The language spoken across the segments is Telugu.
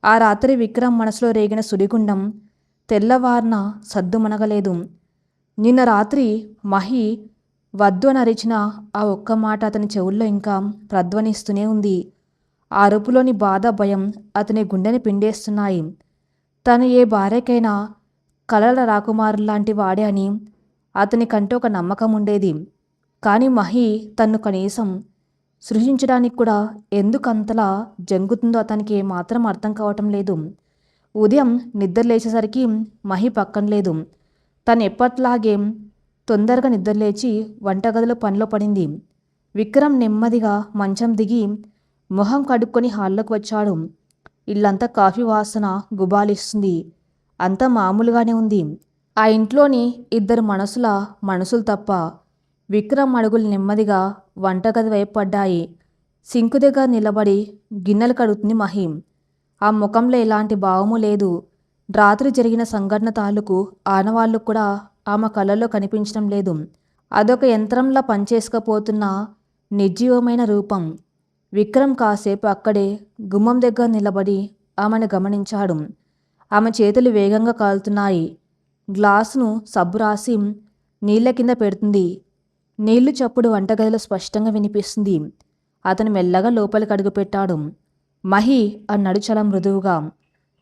ఆ రాత్రి విక్రమ్ మనసులో రేగిన సుడిగుండం తెల్లవారిన సద్దుమణగలేదు. నిన్న రాత్రి మహి వద్దు అని అరిచిన ఆ ఒక్క మాట అతని చెవుల్లో ఇంకా ప్రధ్వనిస్తూనే ఉంది. ఆ అరుపులోని బాధ, భయం అతని గుండెని పిండేస్తున్నాయి. తను ఏ భార్యకైనా కలల రాకుమారులాంటి వాడే అని అతనికంటే ఒక నమ్మకం ఉండేది. కానీ మహి తన్ను కనీసం సృజించడానికి కూడా ఎందుకంతలా జంకుతుందో అతనికి ఏమాత్రం అర్థం కావటం లేదు. ఉదయం నిద్ర లేచేసరికి మహి పక్కన లేదు. తను ఎప్పట్లాగే తొందరగా నిద్రలేచి వంటగదిలో పనిలో పడింది. విక్రమ్ నెమ్మదిగా మంచం దిగి మొహం కడుక్కొని హాల్లోకి వచ్చాడు. ఇల్లంతా కాఫీ వాసన గుబాలిస్తుంది. అంతా మామూలుగానే ఉంది. ఆ ఇంట్లోని ఇద్దరు మనసులు తప్ప. విక్రమ్ అడుగులు నెమ్మదిగా వంటగది వైపు పడ్డాయి. సింకు దగ్గర నిలబడి గిన్నెలు కడుగుతుంది మహి. ఆ ముఖంలో ఎలాంటి భావము లేదు. రాత్రి జరిగిన సంఘటన తాలూకు ఆనవాళ్లు కూడా ఆమె కళ్ళల్లో కనిపించడం లేదు. అదొక యంత్రంలా పనిచేసుకపోతున్న నిర్జీవమైన రూపం. విక్రమ్ కాసేపు అక్కడే గుమ్మం దగ్గర నిలబడి ఆమెను గమనించాడు. ఆమె చేతులు వేగంగా కాలుతున్నాయి. గ్లాసును సబ్బు రాసి నీళ్ల కింద పెడుతుంది. నీళ్లు చప్పుడు వంటగదిలో స్పష్టంగా వినిపిస్తుంది. అతను మెల్లగా లోపలికి అడుగుపెట్టాడు. మహి అన్నాడు చాలా మృదువుగా.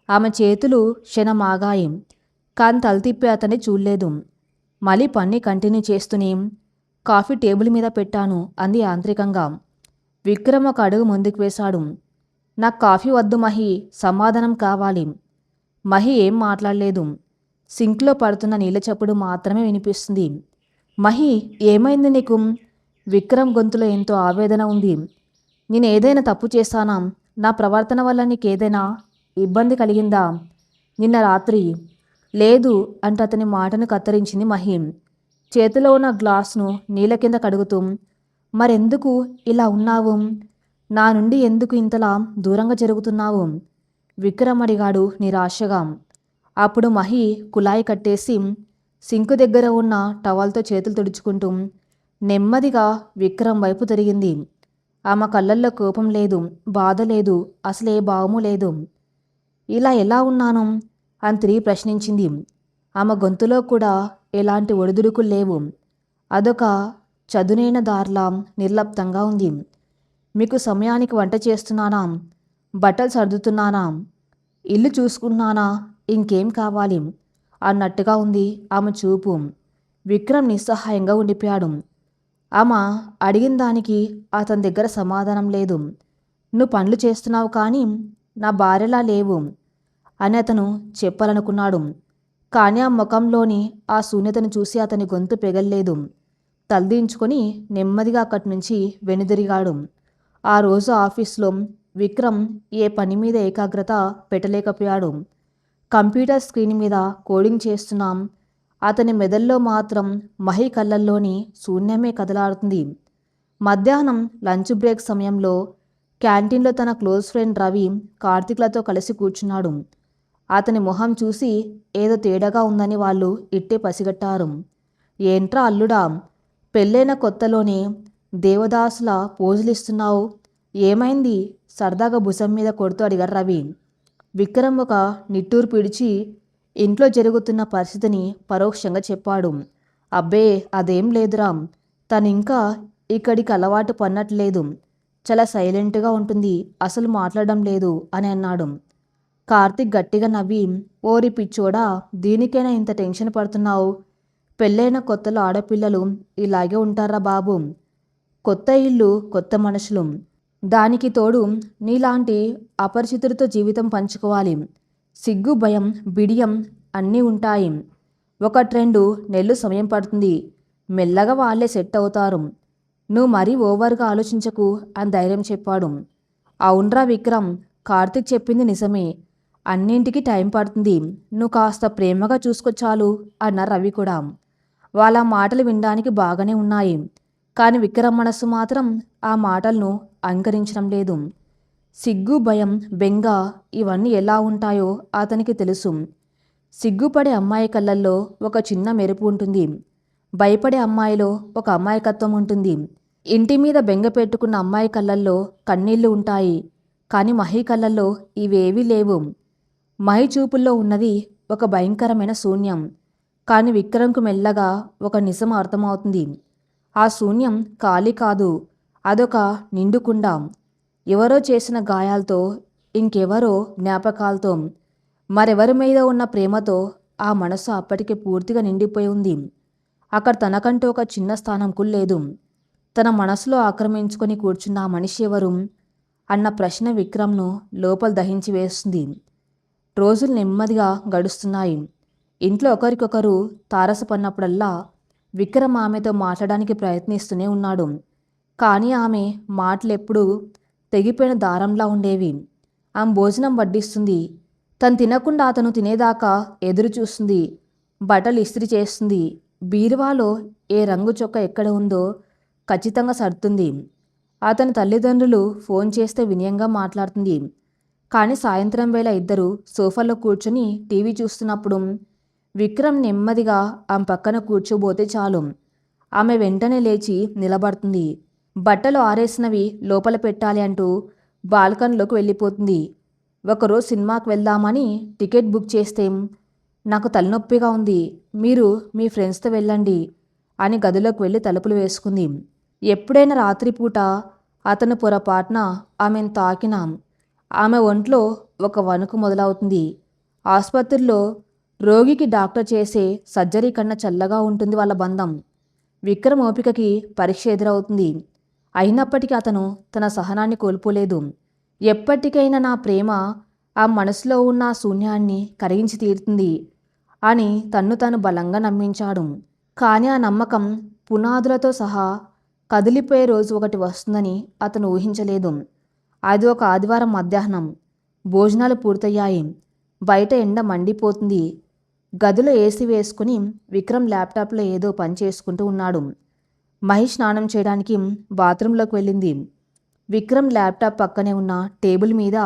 ఆమె చేతులు క్షణం ఆగాయి. కాని తల తిప్పి అతన్ని చూడలేదు. మళ్ళీ పని కంటిన్యూ చేస్తూనే కాఫీ టేబుల్ మీద పెట్టాను అంది యాంత్రికంగా. విక్రమ్ ఒక అడుగు ముందుకు వేశాడు. నాకు కాఫీ వద్దు మహి, సమాధానం కావాలి. మహి ఏం మాట్లాడలేదు. సింక్లో పడుతున్న నీళ్ళ చప్పుడు మాత్రమే వినిపిస్తుంది. మహి, ఏమైంది నీకు? విక్రమ్ గొంతులో ఎంతో ఆవేదన ఉంది. నేను ఏదైనా తప్పు చేశానా? నా ప్రవర్తన వల్ల నీకేదైనా ఇబ్బంది కలిగిందా? నిన్న రాత్రి లేదు అంటూ అతని మాటను కత్తిరించింది మహి. చేతిలో ఉన్న గ్లాసును నీళ్ళ కింద కడుగుతూ, మరెందుకు ఇలా ఉన్నావు? నా నుండి ఎందుకు ఇంతలా దూరంగా జరుగుతున్నావు? విక్రమ్ అడిగాడు నిరాశగా. అప్పుడు మహి కుళాయి కట్టేసి సింకు దగ్గర ఉన్న టవల్తో చేతులు తుడుచుకుంటూ నెమ్మదిగా విక్రమ్ వైపు తిరిగింది. ఆమె కళ్ళల్లో కోపం లేదు, బాధ లేదు, అసలే భావము లేదు. ఇలా ఎలా ఉన్నాను అని తిరిగి ప్రశ్నించింది. ఆమె గొంతులో కూడా ఎలాంటి ఒడిదుడుకులు లేవు. అదొక చదునైన దార్లా నిర్లప్తంగా ఉంది. మీకు సమయానికి వంట చేస్తున్నానా? బట్టలు సర్దుతున్నానా? ఇల్లు చూసుకున్నానా? ఇంకేం కావాలి అన్నట్టుగా ఉంది ఆమె చూపు. విక్రమ్ నిస్సహాయంగా ఉండిపోయాడు. ఆమె అడిగిన దానికి అతని దగ్గర సమాధానం లేదు. నువ్వు పనులు చేస్తున్నావు కానీ నా భార్యలా లేవు అని అతను చెప్పాలనుకున్నాడు. కానీ ఆ ముఖంలోని ఆ శూన్యతను చూసి అతని గొంతు పెగల్లేదు. తలదించుకొని నెమ్మదిగా అక్కడి నుంచి వెనుదిరిగాడు. ఆ రోజు ఆఫీస్లో విక్రమ్ ఏ పని మీద ఏకాగ్రత పెట్టలేకపోయాడు. కంప్యూటర్ స్క్రీన్ మీద కోడింగ్ చేస్తున్నాం. అతని మెదల్లో మాత్రం మహి కళ్ళల్లోని శూన్యమే కదలాడుతుంది. మధ్యాహ్నం లంచ్ బ్రేక్ సమయంలో క్యాంటీన్లో తన క్లోజ్ ఫ్రెండ్ రవి కార్తీక్లతో కలిసి కూర్చున్నాడు. అతని మొహం చూసి ఏదో తేడాగా ఉందని వాళ్ళు ఇట్టే పసిగట్టారు. ఏంట్రా అల్లుడా, పెళ్ళైన కొత్తలోనే దేవదాసుల పోజులిస్తున్నావు, ఏమైంది? సరదాగా భుజం మీద కొడుతూ అడిగారు రవి. విక్రమ్ ఒక నిట్టూరు పిడిచి ఇంట్లో జరుగుతున్న పరిస్థితిని పరోక్షంగా చెప్పాడు. అబ్బే అదేం లేదురా, తనింకా ఇక్కడికి అలవాటు పన్నట్లేదు. చాలా సైలెంట్గా ఉంటుంది, అసలు మాట్లాడడం లేదు అని అన్నాడు. కార్తీక్ గట్టిగా నవ్వి, ఓరి పిచ్చోడా, దీనికైనా ఇంత టెన్షన్ పడుతున్నావు? పెళ్ళైన కొత్తలో ఆడపిల్లలు ఇలాగే ఉంటారా బాబు. కొత్త ఇల్లు, కొత్త మనుషులు, దానికి తోడు నీలాంటి అపరిచితుడితో జీవితం పంచుకోవాలి. సిగ్గు, భయం, బిడియం అన్నీ ఉంటాయి. 1-2 నెలలు సమయం పడుతుంది. మెల్లగా వాళ్ళే సెట్ అవుతారు. నువ్వు మరీ ఓవర్గా ఆలోచించకు అని ధైర్యం చెప్పాడు. అవునరా విక్రమ్, కార్తీక్ చెప్పింది నిజమే. అన్నింటికి టైం పడుతుంది. నువ్వు కాస్త ప్రేమగా చూసుకొచ్చాలు అన్నారు రవి కూడా. వాళ్ళ మాటలు వినడానికి బాగానే ఉన్నాయి. కానీ విక్రమ్ మనస్సు మాత్రం ఆ మాటలను అంగీకరించడం లేదు. సిగ్గు, భయం, బెంగ ఇవన్నీ ఎలా ఉంటాయో అతనికి తెలుసు. సిగ్గుపడే అమ్మాయి కళ్ళల్లో ఒక చిన్న మెరుపు ఉంటుంది. భయపడే అమ్మాయిలో ఒక అమాయకత్వం ఉంటుంది. ఇంటి మీద బెంగ పెట్టుకున్న అమ్మాయి కళ్ళల్లో కన్నీళ్లు ఉంటాయి. కానీ మహి కళ్ళల్లో ఇవేవీ లేవు. మహి చూపుల్లో ఉన్నది ఒక భయంకరమైన శూన్యం. కానీ విక్రమ్కు మెల్లగా ఒక నిజం అర్థమవుతుంది. ఆ శూన్యం ఖాళీ కాదు, అదొక నిండుకుండ. ఎవరో చేసిన గాయాలతో, ఇంకెవరో జ్ఞాపకాలతో, మరెవరి మీద ఉన్న ప్రేమతో ఆ మనసు అప్పటికే పూర్తిగా నిండిపోయి ఉంది. అక్కడ తనకంటూ ఒక చిన్న స్థానం కూడా లేదు. తన మనసులో ఆక్రమించుకొని కూర్చున్న ఆ మనిషి ఎవరు అన్న ప్రశ్న విక్రమ్ను లోపల దహించి వేస్తుంది. రోజులు నెమ్మదిగా గడుస్తున్నాయి. ఇంట్లో ఒకరికొకరు తారసపడినప్పుడల్లా విక్రమ్ ఆమెతో మాట్లాడడానికి ప్రయత్నిస్తూనే ఉన్నాడు. కానీ ఆమె మాటలెప్పుడూ తెగిపోయిన దారంలా ఉండేవి. ఆమె భోజనం వడ్డిస్తుంది, తను తినకుండా అతను తినేదాకా ఎదురు చూస్తుంది. బట్టలు ఇస్త్రీ చేస్తుంది, బీరువాలో ఏ రంగు చొక్కా ఎక్కడ ఉందో ఖచ్చితంగా సర్దుతుంది. అతని తల్లిదండ్రులు ఫోన్ చేస్తే వినయంగా మాట్లాడుతుంది. కానీ సాయంత్రం వేళ ఇద్దరు సోఫాలో కూర్చొని టీవీ చూస్తున్నప్పుడు విక్రమ్ నెమ్మదిగా ఆమె పక్కన కూర్చోబోతే చాలు ఆమె వెంటనే లేచి నిలబడుతుంది. బట్టలు ఆరేసినవి లోపల పెట్టాలి అంటూ బాల్కనీలోకి వెళ్ళిపోతుంది. ఒకరోజు సినిమాకి వెళ్దామని టికెట్ బుక్ చేస్తే, నాకు తలనొప్పిగా ఉంది, మీరు మీ ఫ్రెండ్స్తో వెళ్ళండి అని గదిలోకి వెళ్ళి తలుపులు వేసుకుంది. ఎప్పుడైనా రాత్రిపూట అతను పొరపాటున ఆమెను తాకినా ఆమె ఒంట్లో ఒక వణుకు మొదలవుతుంది. ఆసుపత్రిలో రోగికి డాక్టర్ చేసే సర్జరీ కన్నా చల్లగా ఉంటుంది వాళ్ళ బంధం. విక్రమ్ ఓపికకి పరీక్ష ఎదురవుతుంది. అయినప్పటికీ అతను తన సహనాన్ని కోల్పోలేదు. ఎప్పటికైనా నా ప్రేమ ఆ మనసులో ఉన్న శూన్యాన్ని కరిగించి తీరుతుంది అని తన్ను తాను బలంగా నమ్మించాడు. కానీ ఆ నమ్మకం పునాదులతో సహా కదిలిపోయే రోజు ఒకటి వస్తుందని అతను ఊహించలేదు. అది ఒక ఆదివారం మధ్యాహ్నం. భోజనాలు పూర్తయ్యాయి. బయట ఎండ మండిపోతుంది. గదిలో ఏసీ వేసుకుని విక్రమ్ ల్యాప్టాప్లో ఏదో పని చేసుకుంటూ ఉన్నాడు. మహేష్ స్నానం చేయడానికి బాత్రూంలోకి వెళ్ళింది. విక్రమ్ ల్యాప్టాప్ పక్కనే ఉన్న టేబుల్ మీద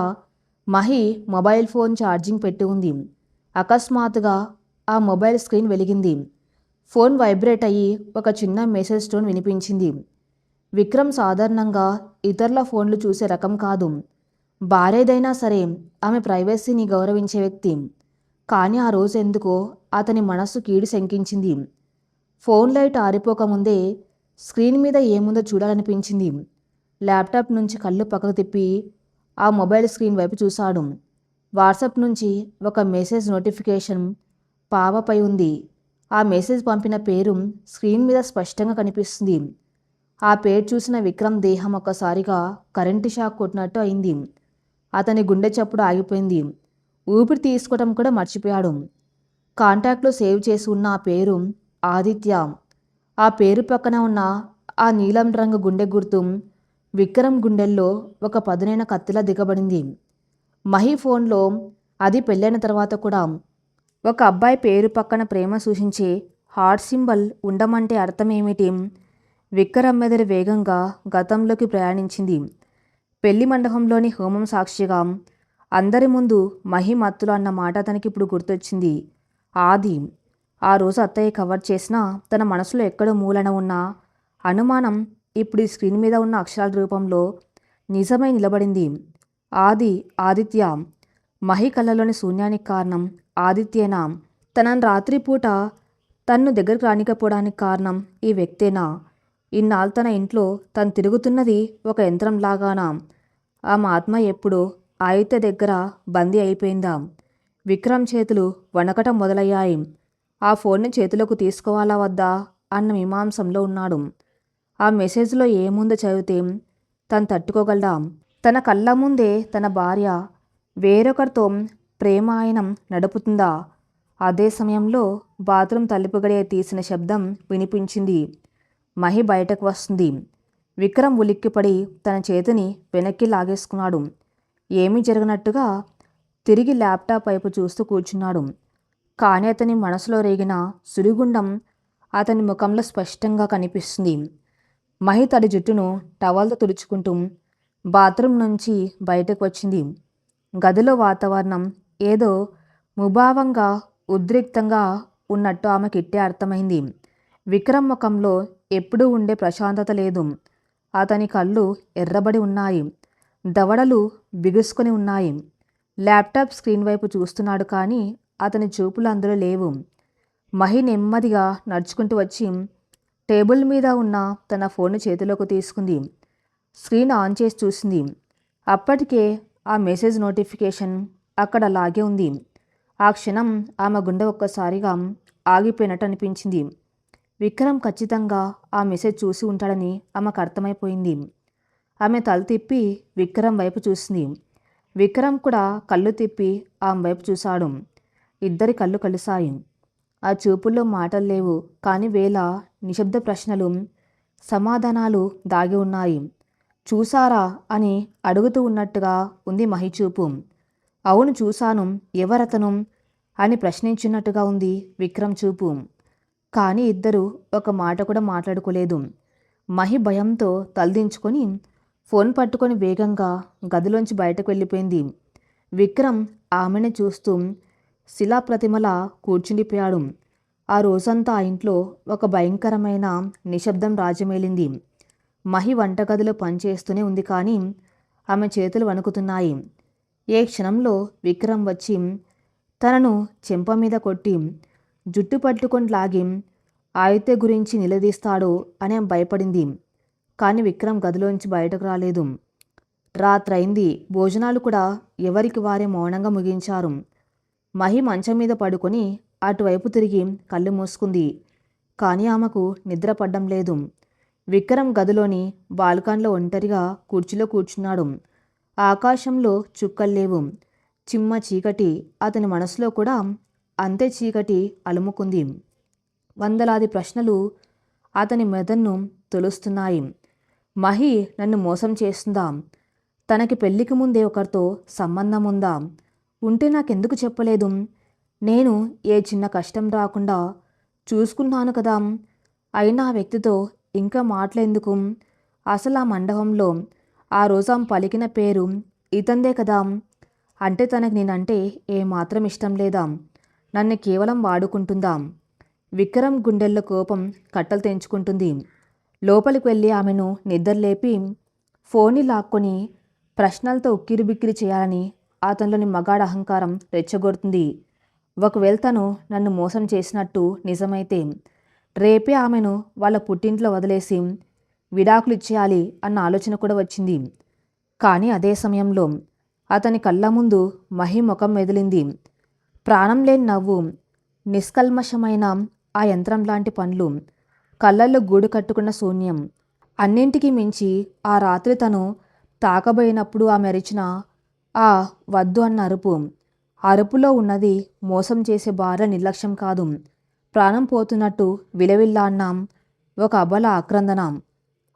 మహి మొబైల్ ఫోన్ ఛార్జింగ్ పెట్టి ఉంది. అకస్మాత్తుగా ఆ మొబైల్ స్క్రీన్ వెలిగింది. ఫోన్ వైబ్రేట్ అయ్యి ఒక చిన్న మెసేజ్ టోన్ వినిపించింది. విక్రమ్ సాధారణంగా ఇతరుల ఫోన్లు చూసే రకం కాదు. భార్యదైనా సరే ఆమె ప్రైవసీని గౌరవించే వ్యక్తి. కానీ ఆ రోజు ఎందుకో అతని మనస్సు కీడు శంకించింది. ఫోన్ లైట్ ఆరిపోకముందే స్క్రీన్ మీద ఏముందో చూడాలనిపించింది. ల్యాప్టాప్ నుంచి కళ్ళు పక్కకు తిప్పి ఆ మొబైల్ స్క్రీన్ వైపు చూశాడు. వాట్సాప్ నుంచి ఒక మెసేజ్ నోటిఫికేషన్ పాపపై ఉంది. ఆ మెసేజ్ పంపిన పేరు స్క్రీన్ మీద స్పష్టంగా కనిపిస్తుంది. ఆ పేరు చూసిన విక్రమ్ దేహం ఒక్కసారిగా కరెంటు షాక్ కొట్టినట్టు అయింది. అతని గుండె చప్పుడు ఆగిపోయింది. ఊపిరి తీసుకోవడం కూడా మర్చిపోయాడు. కాంటాక్ట్లో సేవ్ చేసి ఉన్న ఆ పేరు ఆదిత్య. ఆ పేరు పక్కన ఉన్న ఆ నీలం రంగు గుండె గుర్తు విక్రమ్ గుండెల్లో ఒక పదునైన కత్తిలా దిగబడింది. మహి ఫోన్లో అది పెళ్ళైన తర్వాత కూడా ఒక అబ్బాయి పేరు పక్కన ప్రేమ సూచించే హార్ట్ సింబల్ ఉండమంటే అర్థమేమిటి? విక్రమ్ మెదడు వేగంగా గతంలోకి ప్రయాణించింది. పెళ్లి మండపంలోని హోమం సాక్షిగా అందరి ముందు మహి మత్తులో అన్న మాట అతనికి ఇప్పుడు గుర్తొచ్చింది. ఆది. ఆ రోజు అత్తయ్య కవర్ చేసిన తన మనసులో ఎక్కడో మూలన ఉన్న అనుమానం ఇప్పుడు ఈ స్క్రీన్ మీద ఉన్న అక్షరాల రూపంలో నిజమై నిలబడింది. ఆది, ఆదిత్య. మహి కళ్ళలోని శూన్యానికి కారణం ఆదిత్యేనా? తనను రాత్రిపూట తన్ను దగ్గరకు రానికపోవడానికి కారణం ఈ వ్యక్తేనా? ఇన్నాళ్ళు తన ఇంట్లో తను తిరుగుతున్నది ఒక యంత్రంలాగానా? ఆమె ఆత్మ ఎప్పుడో ఆదిత్య దగ్గర బందీ అయిపోయిందా? విక్రమ్ చేతులు వణకటం మొదలయ్యాయి. ఆ ఫోన్ని చేతిలోకి తీసుకోవాలా వద్దా అన్న మీమాంసంలో ఉన్నాడు. ఆ మెసేజ్లో ఏముందో చదివితే తను తట్టుకోగలడా? తన కళ్ళ ముందే తన భార్య వేరొకరితో ప్రేమాయణం నడుపుతుందా? అదే సమయంలో బాత్రూమ్ తలుపు గడియ తీసిన శబ్దం వినిపించింది. మహి బయటకు వస్తుంది. విక్రమ్ ఉలిక్కిపడి తన చేతిని వెనక్కి లాగేసుకున్నాడు. ఏమీ జరగనట్టుగా తిరిగి ల్యాప్టాప్ వైపు చూస్తూ కూర్చున్నాడు. కానీ అతని మనసులో రేగిన సుడిగుండం అతని ముఖంలో స్పష్టంగా కనిపిస్తుంది. మహి తడి జుట్టును టవల్తో తుడుచుకుంటూ బాత్రూమ్ నుంచి బయటకు వచ్చింది. గదిలో వాతావరణం ఏదో ముభావంగా ఉద్రిక్తంగా ఉన్నట్టు ఆమెకి ఇట్టే అర్థమైంది. విక్రమ్ ముఖంలో ఎప్పుడూ ఉండే ప్రశాంతత లేదు. అతని కళ్ళు ఎర్రబడి ఉన్నాయి. దవడలు బిగుసుకొని ఉన్నాయి. ల్యాప్టాప్ స్క్రీన్ వైపు చూస్తున్నాడు కానీ అతని చూపులు అందులో లేవు. మహి నెమ్మదిగా నడుచుకుంటూ వచ్చి టేబుల్ మీద ఉన్న తన ఫోన్ను చేతిలోకి తీసుకుంది. స్క్రీన్ ఆన్ చేసి చూసింది. అప్పటికే ఆ మెసేజ్ నోటిఫికేషన్ అక్కడ అలాగే ఉంది. ఆ క్షణం ఆమె గుండె ఒక్కసారిగా ఆగిపోయినట్టు అనిపించింది. విక్రమ్ ఖచ్చితంగా ఆ మెసేజ్ చూసి ఉంటాడని ఆమెకు అర్థమైపోయింది. ఆమె తల తిప్పి విక్రమ్ వైపు చూసింది. విక్రమ్ కూడా కళ్ళు తిప్పి ఆమె వైపు చూశాడు. ఇద్దరి కళ్ళు కలిశాయి. ఆ చూపుల్లో మాటలు లేవు కానీ వేల నిశ్శబ్ద ప్రశ్నలు, సమాధానాలు దాగి ఉన్నాయి. చూసారా అని అడుగుతూ ఉన్నట్టుగా ఉంది మహి చూపు. అవును చూశాను, ఎవరతను అని ప్రశ్నించినట్టుగా ఉంది విక్రమ్ చూపు. కానీ ఇద్దరు ఒక మాట కూడా మాట్లాడుకోలేదు. మహి భయంతో తలదించుకొని ఫోన్ పట్టుకొని వేగంగా గదిలోంచి బయటకు వెళ్ళిపోయింది. విక్రమ్ ఆమెను చూస్తూ శిలాప్రతిమలా కూర్చుండిపోయాడు. ఆ రోజంతా ఆ ఇంట్లో ఒక భయంకరమైన నిశ్శబ్దం రాజ్యమేలింది. మహి వంటగదిలో పనిచేస్తూనే ఉంది కానీ ఆమె చేతులు వణుకుతున్నాయి. ఏ క్షణంలో విక్రమ్ వచ్చి తనను చెంప మీద కొట్టి జుట్టు పట్టుకొని లాగి ఆయితే గురించి నిలదీస్తాడో అని ఆమె భయపడింది. కానీ విక్రమ్ గదిలోంచి బయటకు రాలేదు. రాత్రైంది. భోజనాలు కూడా ఎవరికి వారే మౌనంగా ముగించారు. మహి మంచం మీద పడుకొని అటువైపు తిరిగి కళ్ళు మూసుకుంది. కానీ ఆమెకు నిద్ర పడ్డం లేదు. విక్రమ్ గదిలోని బాల్కన్లో ఒంటరిగా కుర్చీలో కూర్చున్నాడు. ఆకాశంలో చుక్కలు లేవు. చిమ్మ చీకటి. అతని మనసులో కూడా అంతే చీకటి అలుముకుంది. వందలాది ప్రశ్నలు అతని మెదడును తొలుస్తున్నాయి. మహి నన్ను మోసం చేస్తుందా? తనకి పెళ్లికి ముందే ఒకరితో సంబంధం ఉందా? ఉంటే నాకెందుకు చెప్పలేదు? నేను ఏ చిన్న కష్టం రాకుండా చూసుకున్నాను కదా. అయినా ఆ వ్యక్తితో ఇంకా మాటలెందుకు? అసలు ఆ మండపంలో ఆ రోజు ఆమె పలికిన పేరు ఇతందే కదా. అంటే తనకి నేనంటే ఏమాత్రం ఇష్టం లేదా? నన్ను కేవలం వాడుకుంటుందా? విక్రమ్ గుండెల్లో కోపం కట్టలు తెంచుకుంటుంది. లోపలికి వెళ్ళి ఆమెను నిద్రలేపి ఫోన్ని లాక్కొని ప్రశ్నలతో ఉక్కిరిబిక్కిరి చేయాలని అతనిలోని మగాడ అహంకారం రెచ్చగొడుతుంది. ఒకవేళ తను నన్ను మోసం చేసినట్టు నిజమైతే రేపే ఆమెను వాళ్ళ పుట్టింట్లో వదిలేసి విడాకులు ఇచ్చేయాలి అన్న ఆలోచన కూడా వచ్చింది. కానీ అదే సమయంలో అతని కళ్ళ ముందు మహి ముఖం మెదిలింది. ప్రాణం లేని నవ్వు, నిష్కల్మషమైన ఆ యంత్రం లాంటి పనులు, కళ్ళల్లో గూడు కట్టుకున్న శూన్యం. అన్నింటికీ మించి ఆ రాత్రి తను తాకబోయినప్పుడు ఆమె అరిచిన ఆ వద్దు అన్న అరుపు. అరుపులో ఉన్నది మోసం చేసే భార్య నిర్లక్ష్యం కాదు, ప్రాణం పోతున్నట్టు విలవిల్లాన్న ఒక అబల ఆక్రందన.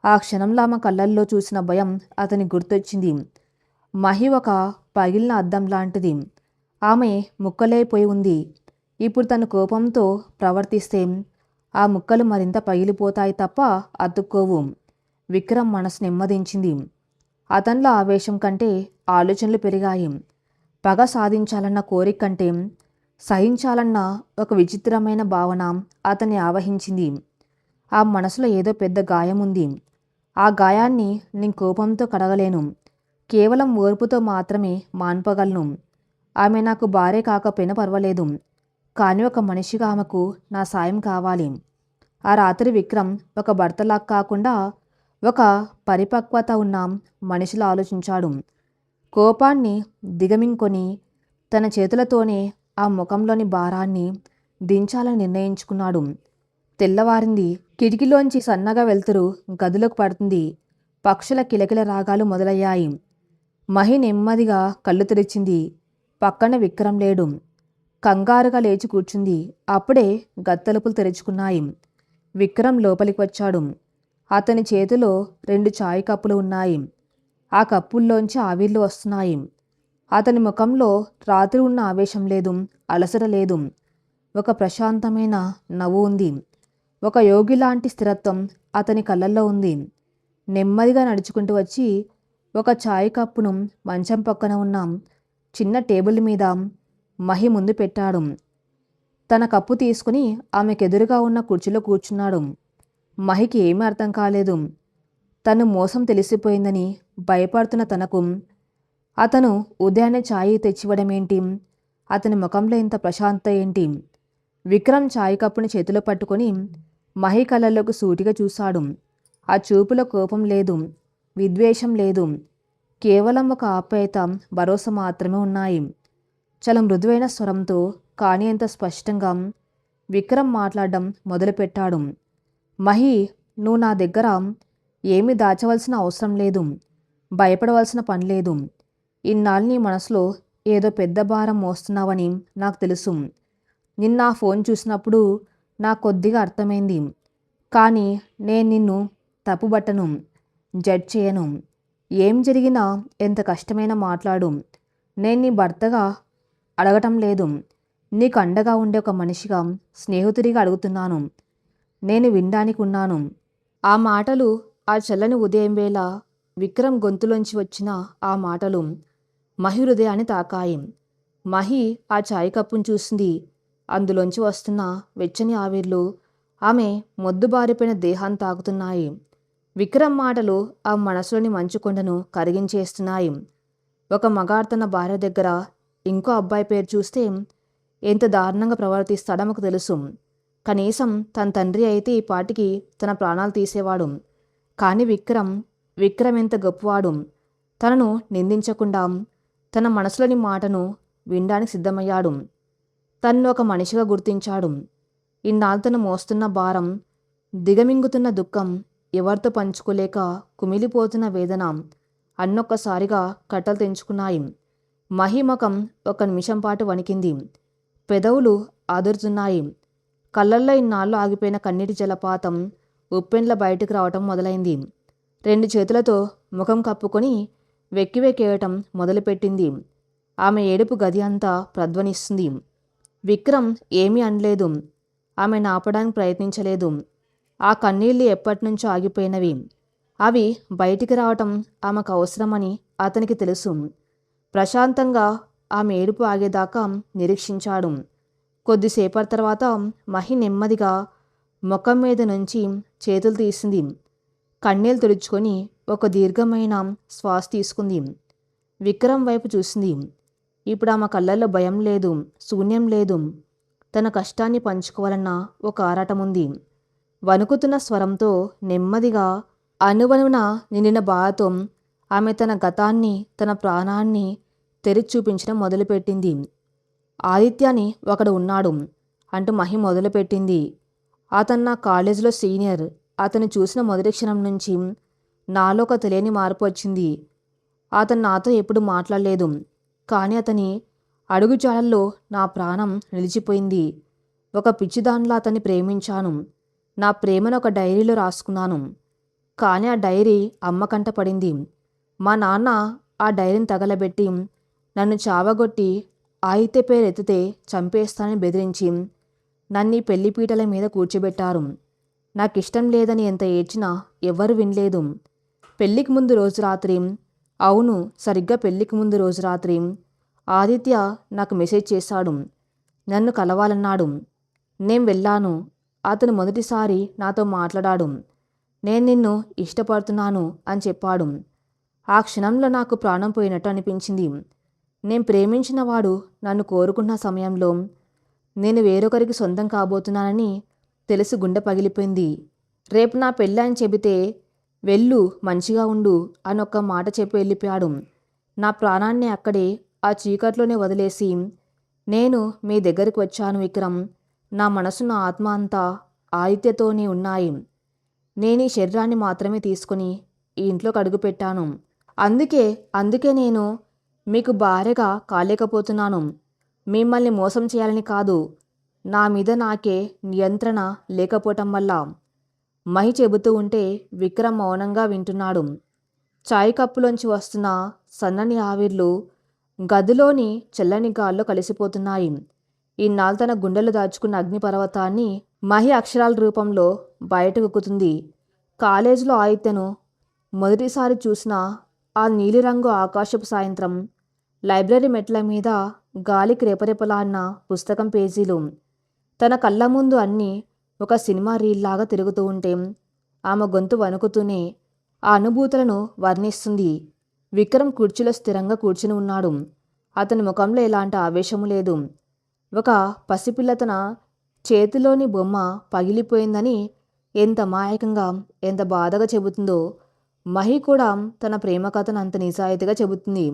ఆ క్షణంలో ఆమె కళ్ళల్లో చూసిన భయం అతని గుర్తొచ్చింది. మహి ఒక పగిలిన అద్దం లాంటిది. ఆమె ముక్కలైపోయి ఉంది. ఇప్పుడు తను కోపంతో ప్రవర్తిస్తే ఆ ముక్కలు మరింత పగిలిపోతాయి తప్ప అతుక్కోవు. విక్రమ్ మనసు నెమ్మదించింది. అతనిలో ఆవేశం కంటే ఆలోచనలు పెరిగాయి. పగ సాధించాలన్న కోరిక కంటే సహించాలన్న ఒక విచిత్రమైన భావన అతన్ని ఆవహించింది. ఆ మనసులో ఏదో పెద్ద గాయం ఉంది. ఆ గాయాన్ని నేను కోపంతో కడగలేను, కేవలం ఓర్పుతో మాత్రమే మాన్పగలను. ఆమె నాకు భార్య కాకపోయినా పర్వాలేదు, కానీ ఒక మనిషిగా ఆమెకు నా సాయం కావాలి. ఆ రాత్రి విక్రమ్ ఒక భర్తలా కాకుండా ఒక పరిపక్వత ఉన్న మనిషిలా ఆలోచించాడు. కోపాన్ని దిగమింకొని తన చేతులతోనే ఆ ముఖంలోని భారాన్ని దించాలని నిర్ణయించుకున్నాడు. తెల్లవారింది. కిటికీలోంచి సన్నగా వెలుతురు గదిలోకి పడుతుంది. పక్షుల కిలకిల రాగాలు మొదలయ్యాయి. మహి నెమ్మదిగా కళ్ళు తెరిచింది. పక్కన విక్రమ్ లేడు. కంగారుగా లేచి కూర్చుంది. అప్పుడే గత్తలుపులు తెరుచుకున్నాయి. విక్రమ్ లోపలికి వచ్చాడు. అతని చేతిలో 2 చాయ్ కప్పులు ఉన్నాయి. ఆ కప్పుల్లోంచి ఆవిర్లు వస్తున్నాయి. అతని ముఖంలో రాత్రి ఉన్న ఆవేశం లేదు, అలసట లేదు. ఒక ప్రశాంతమైన నవ్వు ఉంది. ఒక యోగి లాంటి స్థిరత్వం అతని కళ్ళల్లో ఉంది. నెమ్మదిగా నడుచుకుంటూ వచ్చి ఒక చాయ్ కప్పును మంచం పక్కన ఉన్న చిన్న టేబుల్ మీద మహి ముందు పెట్టాడు. తన కప్పు తీసుకుని ఆమెకెదురుగా ఉన్న కుర్చీలో కూర్చున్నాడు. మహికి ఏమీ అర్థం కాలేదు. తను మోసం తెలిసిపోయిందని భయపడుతున్న తనకు అతను ఉదయాన్నే ఛాయ్ తెచ్చివ్వడమేంటి? అతని ముఖంలో ఇంత ప్రశాంతత ఏంటి? విక్రమ్ ఛాయ్ కప్పుని చేతిలో పట్టుకొని మహి కళ్ళల్లోకి సూటిగా చూశాడు. ఆ చూపులో కోపం లేదు, విద్వేషం లేదు, కేవలం ఒక ఆప్యాయత, భరోసా మాత్రమే ఉన్నాయి. చాలా మృదువైన స్వరంతో కానీ ఎంత స్పష్టంగా విక్రమ్ మాట్లాడడం మొదలుపెట్టాడు. మహి, నువ్వు నా దగ్గర ఏమీ దాచవలసిన అవసరం లేదు, భయపడవలసిన పని లేదు. ఇన్నాళ్ళు నీ మనసులో ఏదో పెద్ద భారం మోస్తున్నావని నాకు తెలుసు. నిన్న ఆ ఫోన్ చూసినప్పుడు నాకు కొద్దిగా అర్థమైంది. కానీ నేను నిన్ను తప్పుబట్టను, జడ్జ్ చేయను. ఏం జరిగినా ఎంత కష్టమైనా మాట్లాడు. నేను నీ భర్తగా అడగటం లేదు, నీకు అండగా ఉండే ఒక మనిషిగా, స్నేహితుడిగా అడుగుతున్నాను. నేను వినడానికి ఉన్నాను. ఆ మాటలు, ఆ చల్లని ఉదయం వేళ విక్రమ్ గొంతులోంచి వచ్చిన ఆ మాటలు మహి హృదయాన్ని తాకాయి. మహి ఆ ఛాయ్ కప్పును చూసింది. అందులోంచి వస్తున్న వెచ్చని ఆవిర్లు ఆమె మొద్దుబారిపోయిన దేహాన్ని తాకుతున్నాయి. విక్రమ్ మాటలు ఆ మనసులోని మంచుకొండను కరిగించేస్తున్నాయి. ఒక మగాడు తన భార్య దగ్గర ఇంకో అబ్బాయి పేరు చూస్తే ఎంత దారుణంగా ప్రవర్తిస్తాడో మాకు తెలుసు. కనీసం తన తండ్రి అయితే ఈ పాటికి తన ప్రాణాలు తీసేవాడు. కానీ విక్రమ్ ఎంత గొప్పవాడు. తనను నిందించకుండా తన మనసులోని మాటను వినడానికి సిద్ధమయ్యాడు. తన్ను ఒక మనిషిగా గుర్తించాడు. ఇన్నాళ్ళు తను మోస్తున్న భారం, దిగమింగుతున్న దుఃఖం, ఎవరితో పంచుకోలేక కుమిలిపోతున్న వేదన అన్నొక్కసారిగా కట్టలు తెంచుకున్నాయి. మహి ముఖం ఒక నిమిషం పాటు వణికింది. పెదవులు ఆదురుతున్నాయి. కళ్ళల్లో ఇన్నాళ్ళు ఆగిపోయిన కన్నీటి జలపాతం ఉప్పెండ్ల బయటకు రావటం మొదలైంది. 2 చేతులతో ముఖం కప్పుకొని వెక్కి వెక్కేయటం మొదలుపెట్టింది. ఆమె ఏడుపు గది అంతా ప్రధ్వనిస్తుంది. విక్రమ్ ఏమీ అనలేదు. ఆమె నాపడానికి ప్రయత్నించలేదు. ఆ కన్నీళ్లు ఎప్పటినుంచో ఆగిపోయినవి. అవి బయటికి రావటం ఆమెకు అవసరమని అతనికి తెలుసు. ప్రశాంతంగా ఆమె ఏడుపు ఆగేదాకా నిరీక్షించాడు. కొద్దిసేపటి తర్వాత మహి నెమ్మదిగా ముఖం మీద నుంచి చేతులు తీసింది. కన్నీళ్లు తుడుచుకొని ఒక దీర్ఘమైన శ్వాస తీసుకుంది. విక్రమ్ వైపు చూసింది. ఇప్పుడు ఆమె కళ్ళల్లో భయం లేదు, శూన్యం లేదు. తన కష్టాన్ని పంచుకోవాలన్న ఒక ఆరాటం ఉంది. వణుకుతున్న స్వరంతో నెమ్మదిగా, అణువణువున నిండిన బాధతో ఆమె తన గతాన్ని, తన ప్రాణాన్ని తెరిచి చూపించడం మొదలుపెట్టింది. ఆదిత్య అని ఒకడు ఉన్నాడు అంటూ మహి మొదలుపెట్టింది. అతను నా కాలేజీలో సీనియర్. అతను చూసిన మొదటి క్షణం నుంచి నాలో ఒక తెలియని మార్పు వచ్చింది. అతను నాతో ఎప్పుడు మాట్లాడలేదు. కానీ అతని అడుగుజాడల్లో నా ప్రాణం నిలిచిపోయింది. ఒక పిచ్చిదానిలా అతన్ని ప్రేమించాను. నా ప్రేమను ఒక డైరీలో రాసుకున్నాను. కానీ ఆ డైరీ అమ్మ కంట పడింది. మా నాన్న ఆ డైరీని తగలబెట్టి నన్ను చావగొట్టి ఆదిత్య పేరు ఎత్తితే చంపేస్తానని బెదిరించి నన్ను ఈ పెళ్లిపీటల మీద కూర్చోబెట్టారు. నాకిష్టం లేదని ఎంత ఏడ్చినా ఎవరు వినలేదు. పెళ్లికి ముందు రోజు రాత్రి, అవును సరిగ్గా పెళ్లికి ముందు రోజు రాత్రి ఆదిత్య నాకు మెసేజ్ చేశాడు. నన్ను కలవాలన్నాడు. నేను వెళ్ళాను. అతను మొదటిసారి నాతో మాట్లాడాడు. నేను నిన్ను ఇష్టపడుతున్నాను అని చెప్పాడు. ఆ క్షణంలో నాకు ప్రాణం పోయినట్టు అనిపించింది. నేను ప్రేమించిన వాడు నన్ను కోరుకున్న సమయంలో నేను వేరొకరికి సొంతం కాబోతున్నానని తెలిసి గుండె పగిలిపోయింది. రేపు నా పెళ్ళి అని చెబితే వెళ్ళు, మంచిగా ఉండు అని ఒక్క మాట చెప్పి వెళ్ళిపోయాడు. నా ప్రాణాన్ని అక్కడే ఆ చీకట్లోనే వదిలేసి నేను మీ దగ్గరికి వచ్చాను విక్రమ్. నా మనసు, నా ఆత్మ అంతా ఆదిత్యతోనే ఉన్నాయి. నేను ఈ శరీరాన్ని మాత్రమే తీసుకుని ఈ ఇంట్లోకి అడుగుపెట్టాను. అందుకే నేను మీకు భార్యగా కాలేకపోతున్నాను. మిమ్మల్ని మోసం చేయాలని కాదు, నా మీద నాకే నియంత్రణ లేకపోవటం వల్ల. మహి చెబుతూ ఉంటే విక్రమ్ మౌనంగా వింటున్నాడు. చాయ్ కప్పులోంచి వస్తున్న సన్నని ఆవిర్లు గదిలోని చల్లని గాల్లో కలిసిపోతున్నాయి. ఇన్నాళ్ళు తన గుండెలు దాచుకున్న అగ్నిపర్వతాన్ని మహి అక్షరాల రూపంలో బయటకెక్కుతుంది. కాలేజీలో ఆదిత్యను మొదటిసారి చూసిన ఆ నీలిరంగు ఆకాశపు సాయంత్రం, లైబ్రరీ మెట్ల మీద గాలికి రెపరెపలాడిన పుస్తకం పేజీలు, తన కళ్ళ ముందు అన్నీ ఒక సినిమా రీల్లాగా తిరుగుతూ ఉంటే ఆమె గొంతు వణుకుతూనే ఆ అనుభూతులను వర్ణిస్తుంది. విక్రమ్ కుర్చీలో స్థిరంగా కూర్చుని ఉన్నాడు. అతని ముఖంలో ఎలాంటి ఆవేశము లేదు. ఒక పసిపిల్ల తన చేతిలోని బొమ్మ పగిలిపోయిందని ఎంత అమాయకంగా, ఎంత బాధగా చెబుతుందో, మహి కూడా తన ప్రేమ కథను అంత నిజాయితీగా చెబుతుంది.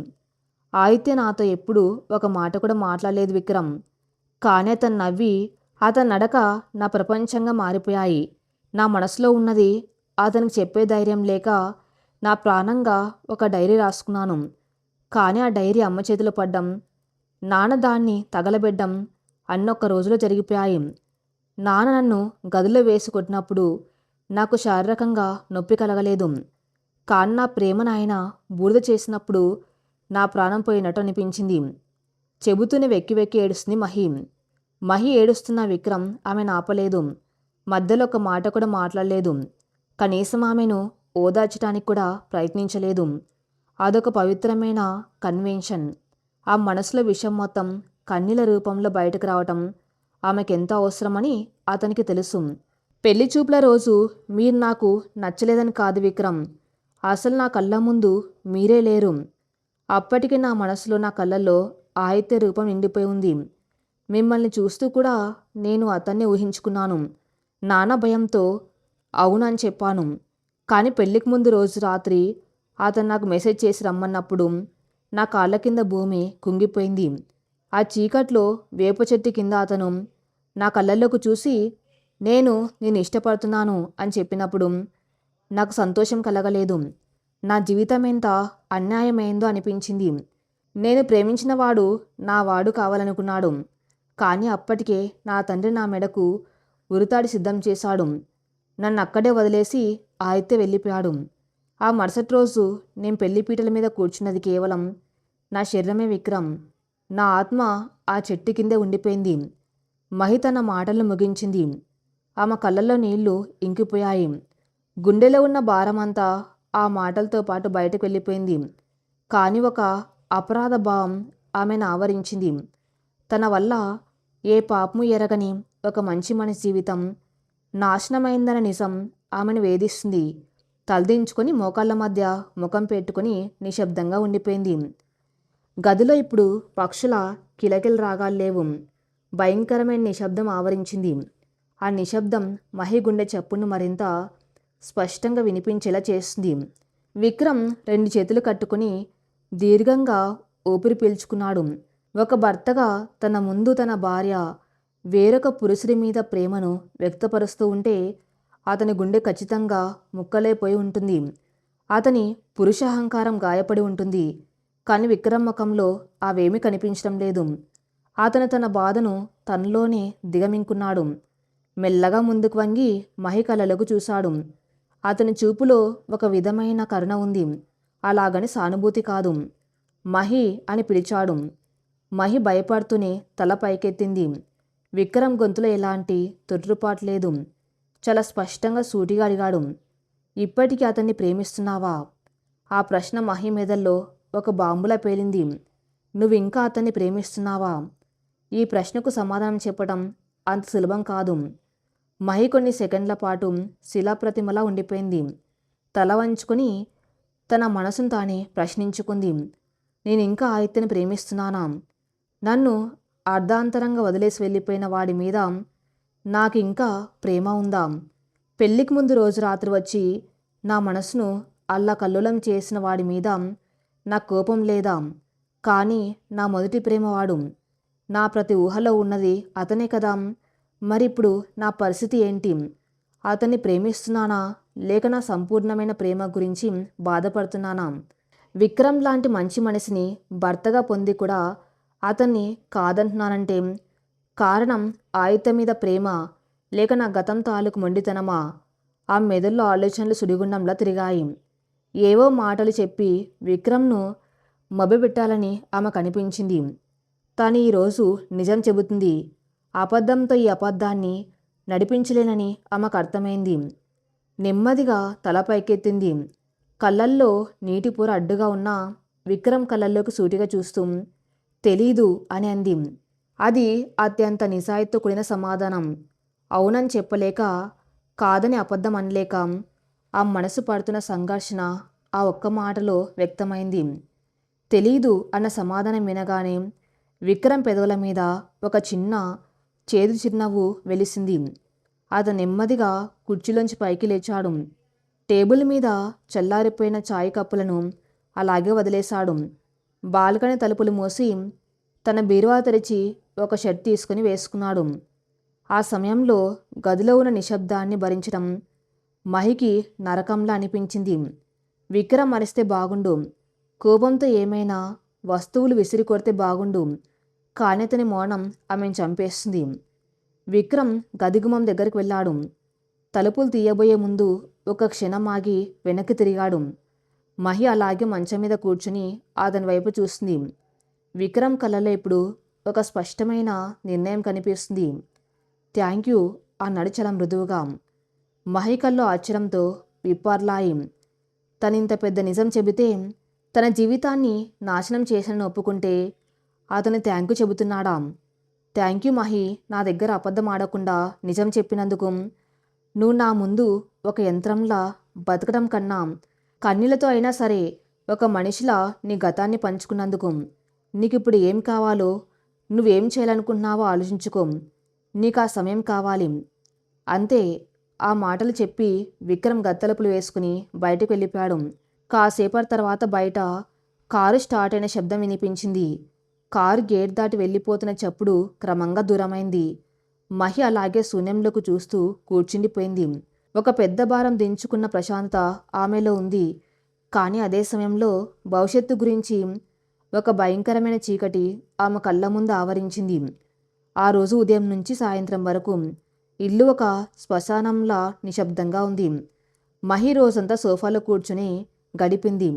అయితే నాతో ఎప్పుడు ఒక మాట కూడా మాట్లాడలేదు విక్రమ్. కానీ అతను నవ్వి, అతని నడక నా ప్రపంచంగా మారిపోయాయి. నా మనసులో ఉన్నది అతనికి చెప్పే ధైర్యం లేక నా ప్రాణంగా ఒక డైరీ రాసుకున్నాను. కానీ ఆ డైరీ అమ్మ చేతిలో పడ్డం, నాన్న దాన్ని తగలబెట్టడం అన్నొక్క రోజులో జరిగిపోయాయి. నాన్న నన్ను గదిలో వేసి కొట్టినప్పుడు నాకు శారీరకంగా నొప్పి కలగలేదు. కానీ నా ప్రేమను ఆయన బూడిద చేసినప్పుడు నా ప్రాణం పోయినట్టు అనిపించింది. చెబుతూనే వెక్కి వెక్కి ఏడుస్తుంది మహి. మహి ఏడుస్తున్న విక్రమ్ ఆమెను ఆపలేదు. మధ్యలో ఒక మాట కూడా మాట్లాడలేదు. కనీసం ఆమెను ఓదార్చడానికి కూడా ప్రయత్నించలేదు. అదొక పవిత్రమైన కన్వెన్షన్. ఆ మనసులో విషయం మొత్తం కన్నీల రూపంలో బయటకు రావటం ఆమెకెంతో అవసరమని అతనికి తెలుసు. పెళ్లి చూపుల రోజు మీరు నాకు నచ్చలేదని కాదు విక్రమ్, అసలు నా కళ్ళ ముందు మీరే లేరు. అప్పటికి నా మనసులో, నా కళ్ళల్లో ఆయిత్య రూపం నిండిపోయి ఉంది. మిమ్మల్ని చూస్తూ కూడా నేను అతన్ని ఊహించుకున్నాను. నాన్న భయంతో అవునని చెప్పాను. కానీ పెళ్లికి ముందు రోజు రాత్రి అతను నాకు మెసేజ్ చేసి రమ్మన్నప్పుడు నా కాళ్ళ కింద భూమి కుంగిపోయింది. ఆ చీకట్లో వేప చెట్టు కింద అతను నా కళ్ళల్లోకి చూసి నేను ఇష్టపడుతున్నాను అని చెప్పినప్పుడు నాకు సంతోషం కలగలేదు. నా జీవితం ఎంత అన్యాయమైందో అనిపించింది. నేను ప్రేమించిన వాడు నా వాడు కావాలనుకున్నాడు. కానీ అప్పటికే నా తండ్రి నా మెడకు ఉరితాడి సిద్ధం చేశాడు. నన్ను అక్కడే వదిలేసి అయితే వెళ్ళిపోయాడు. ఆ మరుసటి రోజు నేను పెళ్లిపీటల మీద కూర్చున్నది కేవలం నా శరీరమే విక్రమ్. నా ఆత్మ ఆ చెట్టు కిందే ఉండిపోయింది. మహి తన మాటలు ముగించింది. ఆమె కళ్ళల్లో నీళ్లు ఇంకిపోయాయి. గుండెలో ఉన్న భారమంతా ఆ మాటలతో పాటు బయటకు వెళ్ళిపోయింది. కానీ ఒక అపరాధ భావం ఆమెను ఆవరించింది. తన వల్ల ఏ పాపము ఎరగని ఒక మంచి మనిషి జీవితం నాశనమైందన్న నిజం ఆమెను వేధిస్తుంది. తలదించుకొని మోకాళ్ళ మధ్య ముఖం పెట్టుకుని నిశ్శబ్దంగా ఉండిపోయింది. గదిలో ఇప్పుడు పక్షుల కిలకిల రాగాలు లేవు. భయంకరమైన నిశ్శబ్దం ఆవరించింది. ఆ నిశ్శబ్దం మహి గుండె చప్పును మరింత స్పష్టంగా వినిపించేలా చేస్తుంది. విక్రమ్ 2 చేతులు కట్టుకుని దీర్ఘంగా ఊపిరి పీల్చుకున్నాడు. ఒక భర్తగా తన ముందు తన భార్య వేరొక పురుషుడి మీద ప్రేమను వ్యక్తపరుస్తూ ఉంటే అతని గుండె ఖచ్చితంగా ముక్కలైపోయి ఉంటుంది. అతని పురుషాహంకారం గాయపడి ఉంటుంది. కానీ విక్రమ్ ముఖంలో అవేమీ కనిపించడం లేదు. అతను తన బాధను తనలోనే దిగమింగుకున్నాడు. మెల్లగా ముందుకు వంగి మహి కళ్ళలోకి చూశాడు. అతని చూపులో ఒక విధమైన కరుణ ఉంది. అలాగని సానుభూతి కాదు. మహి అని పిలిచాడు. మహి భయపడుతూనే తల పైకెత్తింది. విక్రమ్ గొంతులో ఎలాంటి తొట్రుపాటు లేదు. చాలా స్పష్టంగా సూటిగా అడిగాడు, ఇప్పటికీ అతన్ని ప్రేమిస్తున్నావా? ఆ ప్రశ్న మహి మెదల్లో ఒక బాంబులా పేలింది. నువ్వింకా అతన్ని ప్రేమిస్తున్నావా? ఈ ప్రశ్నకు సమాధానం చెప్పడం అంత సులభం కాదు. మహి కొన్ని సెకండ్ల పాటు శిలాప్రతిమలా ఉండిపోయింది. తల వంచుకొని తన మనసును తానే ప్రశ్నించుకుంది. నేనింకా ఆదిత్యని ప్రేమిస్తున్నానా? నన్ను అర్ధాంతరంగా వదిలేసి వెళ్ళిపోయిన వాడి మీద నాకు ఇంకా ప్రేమ ఉందా? పెళ్లికి ముందు రోజు రాత్రి వచ్చి నా మనసును అల్లకల్లోలం చేసిన వాడి మీద నాకు కోపం లేదా? కానీ నా మొదటి ప్రేమవాడు. నా ప్రతి ఊహలో ఉన్నది అతనే కదా. మరిప్పుడు నా పరిస్థితి ఏంటి? అతన్ని ప్రేమిస్తున్నానా లేక నా సంపూర్ణమైన ప్రేమ గురించి బాధపడుతున్నానా? విక్రమ్ లాంటి మంచి మనిషిని భర్తగా పొంది కూడా అతన్ని కాదంటున్నానంటే కారణం ఆదిత్య మీద ప్రేమ లేక నా గతం తాలూకు మొండితనమా? ఆ మెదడులో ఆలోచనలు సుడిగుండంలా తిరిగాయి. ఏవో మాటలు చెప్పి విక్రమ్ను మభ్యపెట్టాలని ఆమెకు అనిపించింది. తాను ఈరోజు నిజం చెబుతుంది. అబద్ధంతో ఈ అబద్ధాన్ని నడిపించలేనని ఆమెకు అర్థమైంది. నెమ్మదిగా తల పైకెత్తింది. కళ్ళల్లో నీటి పొర అడ్డుగా ఉన్న విక్రమ్ కళ్ళల్లోకి సూటిగా చూస్తూ తెలీదు అని అంది. అది అత్యంత నిజాయితీతో కూడిన సమాధానం. అవునని చెప్పలేక, కాదని అబద్ధం అనలేక, ఆ మనసు పడుతున్న సంఘర్షణ ఆ ఒక్క మాటలో వ్యక్తమైంది. తెలీదు అన్న సమాధానం వినగానే విక్రమ్ పెదవుల మీద ఒక చిన్న చేదు చిరునవ్వు వెలిసింది. అతను నెమ్మదిగా కుర్చీలోంచి పైకి లేచాడు. టేబుల్ మీద చల్లారిపోయిన చాయ్ కప్పులను అలాగే వదిలేశాడు. బాల్కనీ తలుపులు మూసి తన బీరువా తెరిచి ఒక షర్ట్ తీసుకుని వేసుకున్నాడు. ఆ సమయంలో గదిలో ఉన్న నిశ్శబ్దాన్ని భరించడం మహికి నరకంలా అనిపించింది. విక్రమ్ అరిస్తే బాగుండు, కోపంతో ఏమైనా వస్తువులు విసిరి కొడితే బాగుండు, కానీ అతని మౌనం ఆమెను చంపేస్తుంది. విక్రమ్ గదిగుమ్మం దగ్గరికి వెళ్ళాడు. తలుపులు తీయబోయే ముందు ఒక క్షణం ఆగి వెనక్కి తిరిగాడు. మహి అలాగే మంచం మీద కూర్చుని అతని వైపు చూస్తుంది. విక్రమ్ కళ్ళలో ఇప్పుడు ఒక స్పష్టమైన నిర్ణయం కనిపిస్తుంది. థ్యాంక్ యూ అన్నాడు చాలా మృదువుగా. మహి కళ్ళు ఆశ్చర్యంతో విప్పార్లాయి. తనింత పెద్ద నిజం చెబితే, తన జీవితాన్ని నాశనం చేశానని ఒప్పుకుంటే అతను థ్యాంక్ యూ చెబుతున్నాడా? థ్యాంక్ యూ మహి, నా దగ్గర అబద్ధం ఆడకుండా నిజం చెప్పినందుకు. నువ్వు నా ముందు ఒక యంత్రంలా బతకడం కన్నా కన్నీళ్లతో అయినా సరే ఒక మనిషిలా నీ గతాన్ని పంచుకున్నందుకు. నీకిప్పుడు ఏం కావాలో, నువ్వేం చేయాలనుకుంటున్నావో ఆలోచించుకో. నీకు ఆ సమయం కావాలి అంతే. ఆ మాటలు చెప్పి విక్రమ్ గత్తలుపులు వేసుకుని బయటకు వెళ్ళిపోయాడు. కాసేపటి తర్వాత బయట కారు స్టార్ట్ అయిన శబ్దం వినిపించింది. కారు గేట్ దాటి వెళ్ళిపోతున్న చప్పుడు క్రమంగా దూరమైంది. మహి అలాగే శూన్యంలోకి చూస్తూ కూర్చుండిపోయింది. ఒక పెద్ద భారం దించుకున్న ప్రశాంతత ఆమెలో ఉంది. కానీ అదే సమయంలో భవిష్యత్తు గురించి ఒక భయంకరమైన చీకటి ఆమె కళ్ళ ముందు ఆవరించింది. ఆ రోజు ఉదయం నుంచి సాయంత్రం వరకు ఇల్లు ఒక శ్మశానంలా నిశ్శబ్దంగా ఉంది. మహి రోజంతా సోఫాలో కూర్చుని గడిపింది.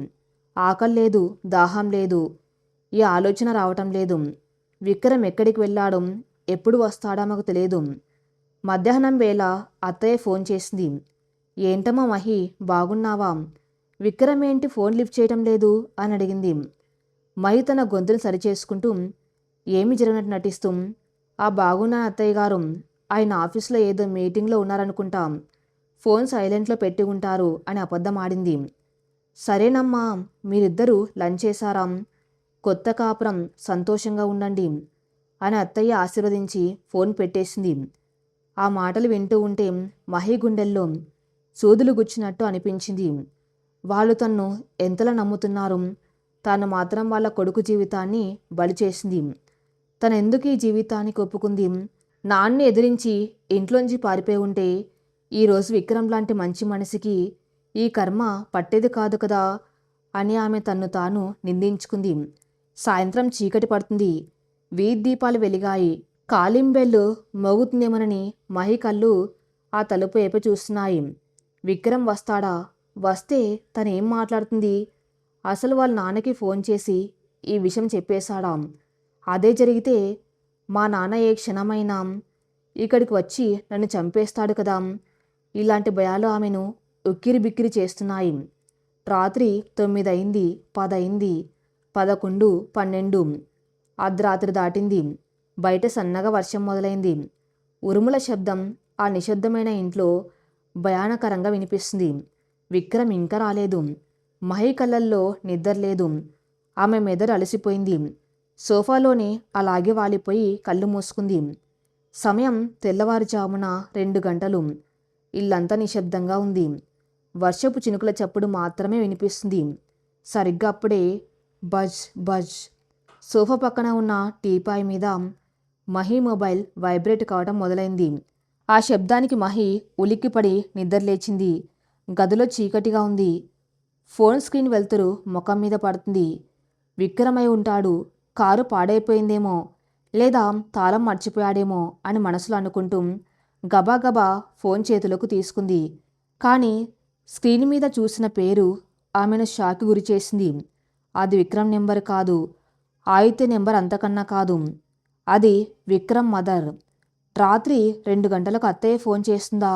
ఆకలి లేదు, దాహం లేదు, ఈ ఆలోచన రావటం లేదు. విక్రమ్ ఎక్కడికి వెళ్ళాడో, ఎప్పుడు వస్తాడో మాకు తెలియదు. మధ్యాహ్నం వేళ అత్తయ్య ఫోన్ చేసింది. ఏంటమ్మా మహి, బాగున్నావా? విక్రమ్ ఏంటి ఫోన్ లిఫ్ట్ చేయటం లేదు అని అడిగింది. మహి తన గొంతును సరిచేసుకుంటూ ఏమి జరిగినట్టు నటిస్తూ, ఆ బాగున్నా అత్తయ్య గారు, ఆయన ఆఫీస్లో ఏదో మీటింగ్లో ఉన్నారనుకుంటా, ఫోన్ సైలెంట్లో పెట్టి ఉంటారు అని అబద్ధం ఆడింది. సరేనమ్మా, మీరిద్దరూ లంచ్ చేశారా? కొత్త కాపురం సంతోషంగా ఉండండి అని అత్తయ్య ఆశీర్వదించి ఫోన్ పెట్టేసింది. ఆ మాటలు వింటూ ఉంటే మహి గుండెల్లో సూదులు గుచ్చినట్టు అనిపించింది. వాళ్ళు తన్ను ఎంతలా నమ్ముతున్నారు, తాను మాత్రం వాళ్ళ కొడుకు జీవితాన్ని బలి చేసింది. తనెందుకు ఈ జీవితానికి ఒప్పుకుంది? నాన్ని ఎదిరించి ఇంట్లోంచి పారిపోయి ఉంటే ఈరోజు విక్రమ్ లాంటి మంచి మనిషికి ఈ కర్మ పట్టేది కాదు కదా అని ఆమె తన్ను తాను నిందించుకుంది. సాయంత్రం చీకటి పడుతుంది. వీధి దీపాలు వెలిగాయి. కాలింబెల్లు మోగుతుందేమోనని మహి కళ్ళు ఆ తలుపు వైపు చూస్తున్నాయి. విక్రమ్ వస్తాడా? వస్తే తనేం మాట్లాడుతుంది? అసలు వాళ్ళ నాన్నకి ఫోన్ చేసి ఈ విషయం చెప్పేశాడా? అదే జరిగితే మా నాన్న ఏ క్షణమైనా ఇక్కడికి వచ్చి నన్ను చంపేస్తాడు కదా. ఇలాంటి భయాలు ఆమెను ఉక్కిరి బిక్కిరి చేస్తున్నాయి. రాత్రి 9 అయింది, 10 అయింది, 11, 12. అర్ధరాత్రి దాటింది. బయట సన్నగా వర్షం మొదలైంది. ఉరుముల శబ్దం ఆ నిశ్శబ్దమైన ఇంట్లో భయానకరంగా వినిపిస్తుంది. విక్రమ్ ఇంకా రాలేదు. మహి కళ్ళల్లో నిద్రలేదు. ఆమె మెదడు అలసిపోయింది. సోఫాలోనే అలాగే వాలిపోయి కళ్ళు మూసుకుంది. సమయం తెల్లవారుజామున 2 గంటలు. ఇల్లంతా నిశ్శబ్దంగా ఉంది. వర్షపు చినుకుల చప్పుడు మాత్రమే వినిపిస్తుంది. సరిగ్గా అప్పుడే బజ్ బజ్. సోఫా పక్కన ఉన్న టీపాయ్ మీద మహి మొబైల్ వైబ్రేట్ కావడం మొదలైంది. ఆ శబ్దానికి మహి ఉలిక్కిపడి నిద్రలేచింది. గదిలో చీకటిగా ఉంది. ఫోన్ స్క్రీన్ వెలుతురు ముఖం మీద పడుతుంది. విక్రమై ఉంటాడు. కారు పాడైపోయిందేమో, లేదా తాళం మర్చిపోయాడేమో అని మనసులో అనుకుంటూ గబాగబా ఫోన్ చేతులకు తీసుకుంది. కానీ స్క్రీన్ మీద చూసిన పేరు ఆమెను షాక్కి గురిచేసింది. అది విక్రమ్ నెంబర్ కాదు, ఆయితే నెంబర్ అంతకన్నా కాదు. అది విక్రమ్ మదర్. రాత్రి 2 గంటలకు అత్తయ్య ఫోన్ చేస్తుందా?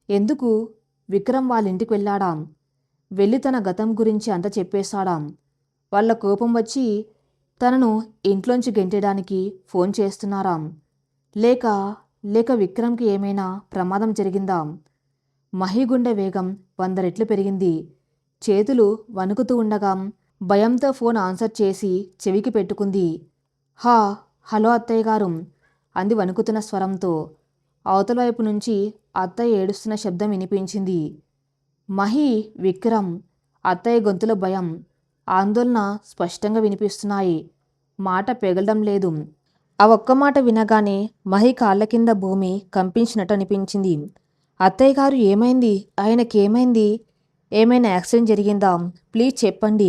ఎందుకు? విక్రమ్ వాళ్ళ ఇంటికి వెళ్ళాడా? వెళ్ళి తన గతం గురించి అంతా చెప్పేశాడా? వాళ్ళ కోపం వచ్చి తనను ఇంట్లోంచి గెంటడానికి ఫోన్ చేస్తున్నారా? లేక లేక విక్రమ్కి ఏమైనా ప్రమాదం జరిగిందా? మహి గుండె వేగం 100 రెట్లు పెరిగింది. చేతులు వణుకుతూ ఉండగా భయంతో ఫోన్ ఆన్సర్ చేసి చెవికి పెట్టుకుంది. హా, హలో అత్తయ్య గారు అంది వణుకుతున్న స్వరంతో. అవతల వైపు నుంచి అత్తయ్య ఏడుస్తున్న శబ్దం వినిపించింది. మహి, విక్రమ్. అత్తయ్య గొంతులో భయం, ఆందోళన స్పష్టంగా వినిపిస్తున్నాయి. మాట పెగలడం లేదు. ఆ ఒక్క మాట వినగానే మహి కాళ్ళ కింద భూమి కంపించినట్టు అనిపించింది. అత్తయ్య గారు ఏమైంది? ఆయనకేమైంది? ఏమైనా యాక్సిడెంట్ జరిగిందా? ప్లీజ్ చెప్పండి.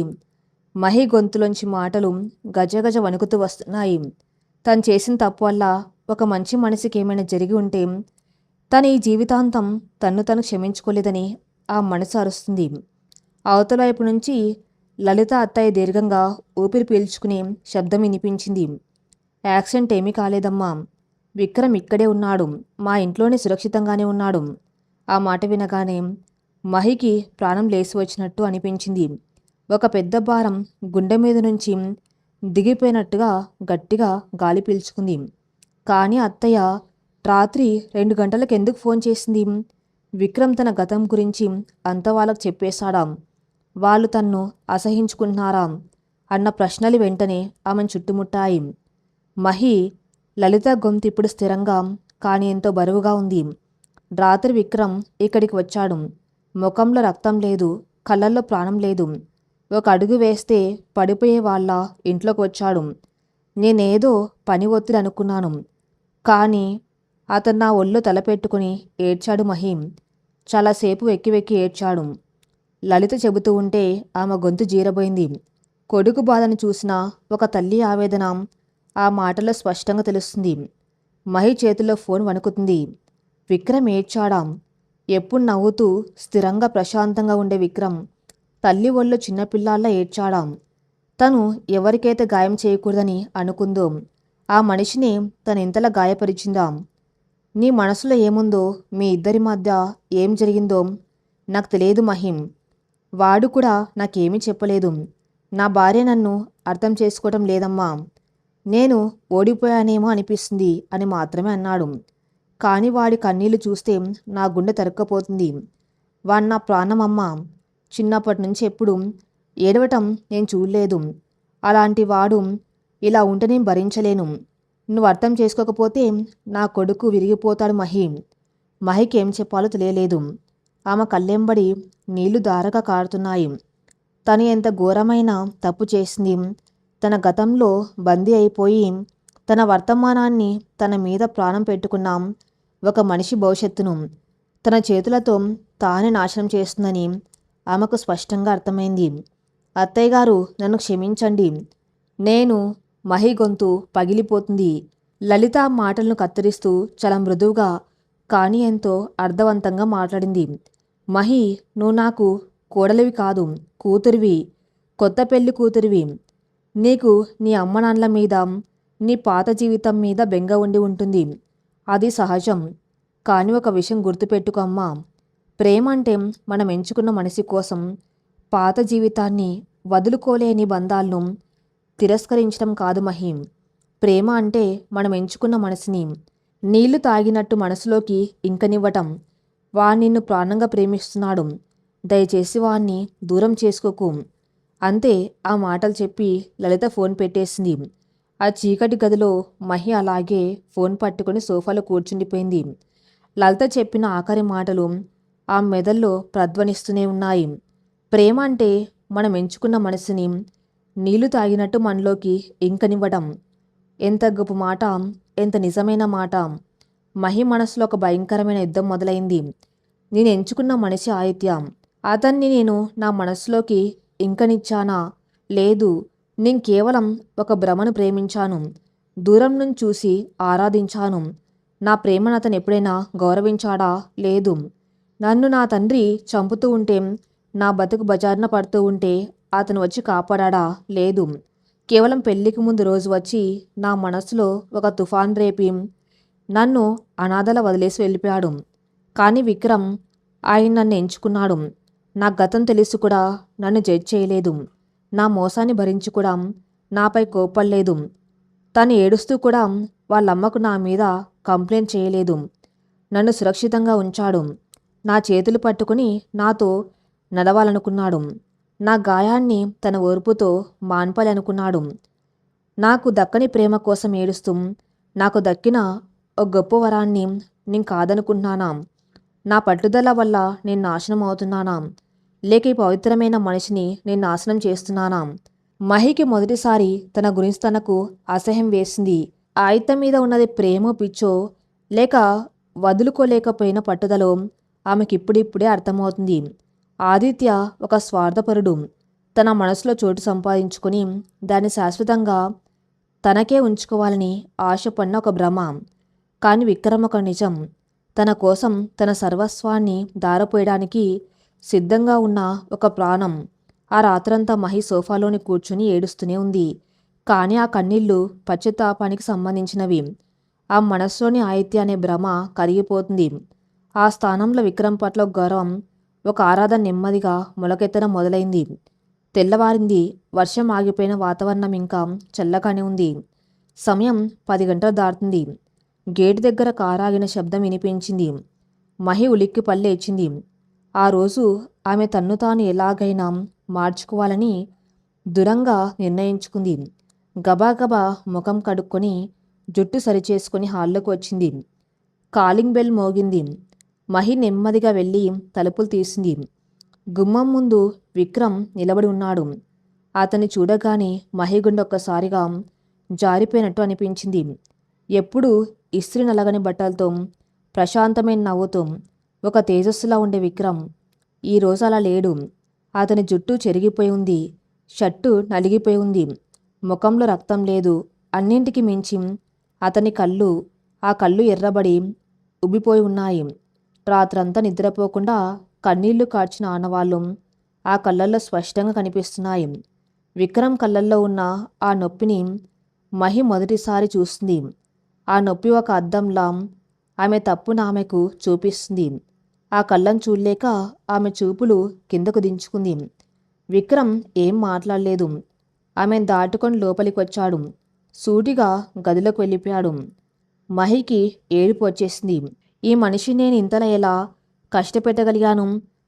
మహి గొంతులోంచి మాటలు గజగజ వణుకుతూ వస్తున్నాయి. తను చేసిన తప్పు వల్ల ఒక మంచి మనిషికి ఏమైనా జరిగి ఉంటే తను ఈ జీవితాంతం తను క్షమించుకోలేదని ఆ మనసు అరుస్తుంది. అవతల వైపు నుంచి లలిత అత్తయ్య దీర్ఘంగా ఊపిరి పీల్చుకునే శబ్దం వినిపించింది. యాక్సిడెంట్ ఏమీ కాలేదమ్మా. విక్రమ్ ఇక్కడే ఉన్నాడు. మా ఇంట్లోనే సురక్షితంగానే ఉన్నాడు. ఆ మాట వినగానే మహికి ప్రాణం లేసి వచ్చినట్టు అనిపించింది. ఒక పెద్ద భారం గుండె మీద నుంచి దిగిపోయినట్టుగా గట్టిగా గాలి పీల్చుకుంది. కానీ అత్తయ్య రాత్రి 2 గంటలకు ఎందుకు ఫోన్ చేసింది? విక్రమ్ తన గతం గురించి అంత వాళ్ళకు చెప్పేశాడా? వాళ్ళు తన్ను అసహించుకుంటున్నారా అన్న ప్రశ్నలు వెంటనే ఆమెను చుట్టుముట్టాయి. మహి, లలిత గొంతు ఇప్పుడు స్థిరంగా కానీ ఎంతో బరువుగా ఉంది. రాత్రి విక్రమ్ ఇక్కడికి వచ్చాడు. ముఖంలో రక్తం లేదు, కళ్ళల్లో ప్రాణం లేదు. ఒక అడుగు వేస్తే పడిపోయే వాళ్ళ ఇంట్లోకి వచ్చాడు. నేనేదో పని ఒత్తిడి అనుకున్నాను. కానీ అతను నా ఒళ్ళో తలపెట్టుకుని ఏడ్చాడు మహి. చాలాసేపు వెక్కి వెక్కి ఏడ్చాడు. లలిత చెబుతూ ఉంటే ఆమె గొంతు జీరబోయింది. కొడుకు బాధను చూసిన ఒక తల్లి ఆవేదన ఆ మాటలో స్పష్టంగా తెలుస్తుంది. మహి చేతిలో ఫోన్ వణుకుతుంది. విక్రమ్ ఏడ్చాడా? ఎప్పుడు నవ్వుతూ స్థిరంగా ప్రశాంతంగా ఉండే విక్రమ్ తల్లి ఒళ్ళో చిన్నపిల్లాల్లా ఏడ్చాడా? తను ఎవరికైతే గాయం చేయకూడదని అనుకుందో ఆ మనిషిని తను ఇంతలా గాయపరిచిందా? నీ మనసులో ఏముందో, మీ ఇద్దరి మధ్య ఏం జరిగిందో నాకు తెలియదు మహిం. వాడు కూడా నాకేమీ చెప్పలేదు. నా భార్య నన్ను అర్థం చేసుకోవటం లేదమ్మా. నేను ఓడిపోయానేమో అనిపిస్తుంది అని మాత్రమే అన్నాడు. కానీ వాడి కన్నీళ్లు చూస్తే నా గుండె తరుక్కపోతుంది. వాడు నా ప్రాణమమ్మ. చిన్నప్పటి నుంచి ఎప్పుడు ఏడవటం నేను చూడలేదు. అలాంటి వాడు ఇలా ఉంటే నేను భరించలేను. నువ్వు అర్థం చేసుకోకపోతే నా కొడుకు విరిగిపోతాడు మహి. మహికి ఏం చెప్పాలో తెలియలేదు. ఆమె కళ్ళెంబడి నీళ్లు ధారగా కారుతున్నాయి. తను ఎంత ఘోరమైన తప్పు చేసింది. తన గతంలో బందీ అయిపోయి తన వర్తమానాన్ని తన మీద ప్రాణం పెట్టుకున్న ఒక మనిషి భవిష్యత్తును తన చేతులతో తానే నాశనం చేస్తుందని ఆమెకు స్పష్టంగా అర్థమైంది. అత్తయ్య గారు, నన్ను క్షమించండి. నేను మహి గొంతు పగిలిపోతుంది. లలిత మాటలను కత్తిరిస్తూ చాలా మృదువుగా కానీ ఎంతో అర్థవంతంగా మాట్లాడింది. మహి, నువ్వు నాకు కోడలివి కాదు, కూతురివి. కొత్త పెళ్లి కూతురివి. నీకు నీ అమ్మ నాన్నల మీద, నీ పాత జీవితం మీద బెంగ ఉండి ఉంటుంది. అది సహజం. కానీ ఒక విషయం గుర్తుపెట్టుకో అమ్మా. ప్రేమ అంటే మనం ఎంచుకున్న మనిషి కోసం పాత జీవితాన్ని, వదులుకోలేని బంధాలను తిరస్కరించడం కాదు మహి. ప్రేమ అంటే మనం ఎంచుకున్న మనసుని నీళ్లు తాగినట్టు మనసులోకి ఇంకనివ్వటం. వాడు నిన్ను ప్రాణంగా ప్రేమిస్తున్నాడు. దయచేసి వాణ్ణి దూరం చేసుకోకు. అంతే. ఆ మాటలు చెప్పి లలిత ఫోన్ పెట్టేసింది. ఆ చీకటి గదిలో మహి అలాగే ఫోన్ పట్టుకుని సోఫాలో కూర్చుండిపోయింది. లలిత చెప్పిన ఆఖరి మాటలు ఆ మెదల్లో ప్రధ్వనిస్తూనే ఉన్నాయి. ప్రేమ అంటే మనం ఎంచుకున్న మనసుని నీళ్లు తాగినట్టు మనలోకి ఇంకనివ్వడం. ఎంత గొప్ప మాట, ఎంత నిజమైన మాట. మహి మనసులో ఒక భయంకరమైన యుద్ధం మొదలైంది. నేను ఎంచుకున్న మనిషి ఆదిత్య. అతన్ని నేను నా మనసులోకి ఇంకనిచ్చానా? లేదు. నేను కేవలం ఒక భ్రమను ప్రేమించాను. దూరం నుంచి చూసి ఆరాధించాను. నా ప్రేమను అతను ఎప్పుడైనా గౌరవించాడా? లేదు. నన్ను నా తండ్రి చంపుతూ ఉంటే, నా బతుకు బజారున పడుతూ ఉంటే అతను వచ్చి కాపాడా? లేదు. కేవలం పెళ్లికి ముందు రోజు వచ్చి నా మనసులో ఒక తుఫాన్ రేపి నన్ను అనాథల వదిలేసి వెళ్ళిపోయాడు. కానీ విక్రమ్, ఆయన నన్ను ఎంచుకున్నాడు. నా గతం తెలిసి కూడా నన్ను జడ్జ్ చేయలేదు. నా మోసాన్ని భరించి కూడా నాపై కోపడలేదు. తను ఏడుస్తూ కూడా వాళ్ళమ్మకు నా మీద కంప్లైంట్ చేయలేదు. నన్ను సురక్షితంగా ఉంచాడు. నా చేతులు పట్టుకుని నాతో నడవాలనుకున్నాడు. నా గాయాన్ని తన ఓర్పుతో మాన్పాలనుకున్నాడు. నాకు దక్కని ప్రేమ కోసం ఏడుస్తూ నాకు దక్కిన ఒక గొప్ప వరాన్ని నేను కాదనుకుంటున్నానా? నా పట్టుదల వల్ల నేను నాశనం అవుతున్నానా? లేక ఈ పవిత్రమైన మనిషిని నేను నాశనం చేస్తున్నానా? మహికి మొదటిసారి తన గురించి తనకు అసహ్యం వేసింది. ఆయుధం మీద ఉన్నది ప్రేమో పిచ్చో లేక వదులుకోలేకపోయిన పట్టుదలో ఆమెకిప్పుడిప్పుడే అర్థమవుతుంది. ఆదిత్య ఒక స్వార్థపరుడు. తన మనసులో చోటు సంపాదించుకొని దాన్ని శాశ్వతంగా తనకే ఉంచుకోవాలని ఆశపడిన ఒక భ్రమ. కాని విక్రమ్ ఒక నిజం. తన కోసం తన సర్వస్వాన్ని దారపోయడానికి సిద్ధంగా ఉన్న ఒక ప్రాణం. ఆ రాత్రంతా మహి సోఫాలోని కూర్చుని ఏడుస్తూనే ఉంది. కానీ ఆ కన్నీళ్లు పశ్చాత్తాపానికి సంబంధించినవి. ఆ మనస్సులోని ఆదిత్య అనే భ్రమ కరిగిపోతుంది. ఆ స్థానంలో విక్రమ్ పట్ల ఒక గౌరవం, ఒక ఆరాధన నెమ్మదిగా మొలకెత్తడం మొదలైంది. తెల్లవారింది. వర్షం ఆగిపోయిన వాతావరణం ఇంకా చల్లగానే ఉంది. సమయం 10 గంటలు దాటుతుంది. గేటు దగ్గర కారాగిన శబ్దం వినిపించింది. మహి ఉలిక్కి పళ్ళేచింది. ఆ రోజు ఆమె తన్ను తాను ఎలాగైనా మార్చుకోవాలని దృఢంగా నిర్ణయించుకుంది. గబాగబా ముఖం కడుక్కొని జుట్టు సరిచేసుకుని హాల్లోకి వచ్చింది. కాలింగ్ బెల్ మోగింది. మహి నెమ్మదిగా వెళ్ళి తలుపులు తీసింది. గుమ్మం ముందు విక్రమ్ నిలబడి ఉన్నాడు. అతన్ని చూడగానే మహి గుండె ఒక్కసారిగా జారిపోయినట్టు అనిపించింది. ఎప్పుడు ఇస్త్రీ నలగని బట్టలతో, ప్రశాంతమైన నవ్వుతో ఒక తేజస్సులా ఉండే విక్రమ్ ఈరోజు అలా లేడు. అతని జుట్టు చెరిగిపోయి ఉంది. షర్టు నలిగిపోయి ఉంది. ముఖంలో రక్తం లేదు. అన్నింటికి మించి అతని కళ్ళు, ఆ కళ్ళు ఎర్రబడి ఉబ్బిపోయి ఉన్నాయి. రాత్రంతా నిద్రపోకుండా కన్నీళ్లు కార్చిన ఆనవాళ్ళు ఆ కళ్ళల్లో స్పష్టంగా కనిపిస్తున్నాయి. విక్రమ్ కళ్ళల్లో ఉన్న ఆ నొప్పిని మహి మొదటిసారి చూస్తుంది. ఆ నొప్పి ఒక అద్దంలా ఆమె తప్పును ఆమెకు చూపిస్తుంది. ఆ కళ్ళను చూడలేక ఆమె చూపులు కిందకు దించుకుంది. విక్రమ్ ఏం మాట్లాడలేదు. ఆమెను దాటుకొని లోపలికి వచ్చాడు. సూటిగా గదిలోకి వెళ్ళిపోయాడు. మహికి ఏడుపు వచ్చేసింది. ఈ మనిషిని నేను ఇంతలా ఎలా కష్టపెట్టగలిగాను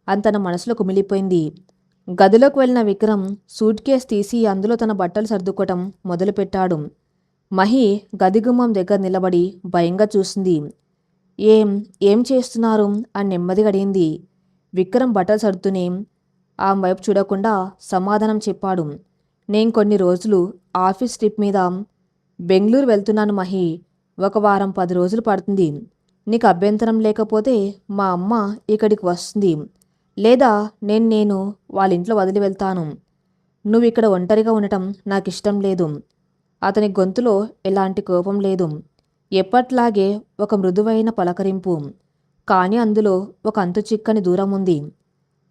అని తన మనసులో కుమిలిపోయింది. గదిలోకి వెళ్ళిన విక్రమ్ సూట్ కేస్ తీసి అందులో తన బట్టలు సర్దుకోవటం మొదలుపెట్టాడు. మహి గది గుమ్మం దగ్గర నిలబడి భయంగా చూసింది. ఏం ఏం చేస్తున్నారు అని నెమ్మదిగా అడిగింది. విక్రమ్ బట్టలు సర్దుతూనే ఆమె వైపు చూడకుండా సమాధానం చెప్పాడు. నేను కొన్ని రోజులు ఆఫీస్ ట్రిప్ మీద బెంగళూరు వెళ్తున్నాను మహి. ఒక వారం 10 రోజులు పడుతుంది. నీకు అభ్యంతరం లేకపోతే మా అమ్మ ఇక్కడికి వస్తుంది. లేదా నేను వాళ్ళ ఇంట్లో వదిలి వెళ్తాను. నువ్వు ఇక్కడ ఒంటరిగా ఉండటం నాకు ఇష్టం లేదు. అతని గొంతులో ఎలాంటి కోపం లేదు. ఎప్పట్లాగే ఒక మృదువైన పలకరింపు. కానీ అందులో ఒక అంతు చిక్కని దూరం ఉంది.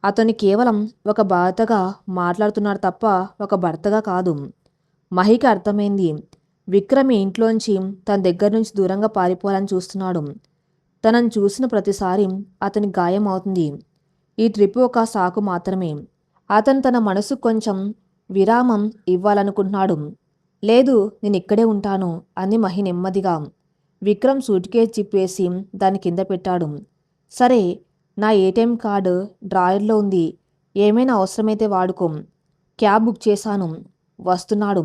అతను కేవలం ఒక బాధగా మాట్లాడుతున్నాడు తప్ప ఒక భర్తగా కాదు. మహికి అర్థమైంది. విక్రమ్ ఈ ఇంట్లోంచి తన దగ్గర నుంచి దూరంగా పారిపోవాలని చూస్తున్నాడు. తనను చూసిన ప్రతిసారి అతని గాయం అవుతుంది. ఈ ట్రిప్ ఒక సాకు మాత్రమే. అతను తన మనసు కొంచెం విరామం ఇవ్వాలనుకుంటున్నాడు. లేదు, నేను ఇక్కడే ఉంటాను అంది మహి నెమ్మదిగా. విక్రమ్ సూట్ కేస్ చిప్పేసి దాని కింద పెట్టాడు. సరే, నా ఏటీఎం కార్డు డ్రాయర్లో ఉంది. ఏమైనా అవసరమైతే వాడుకో. క్యాబ్ బుక్ చేశాను, వస్తున్నాడు.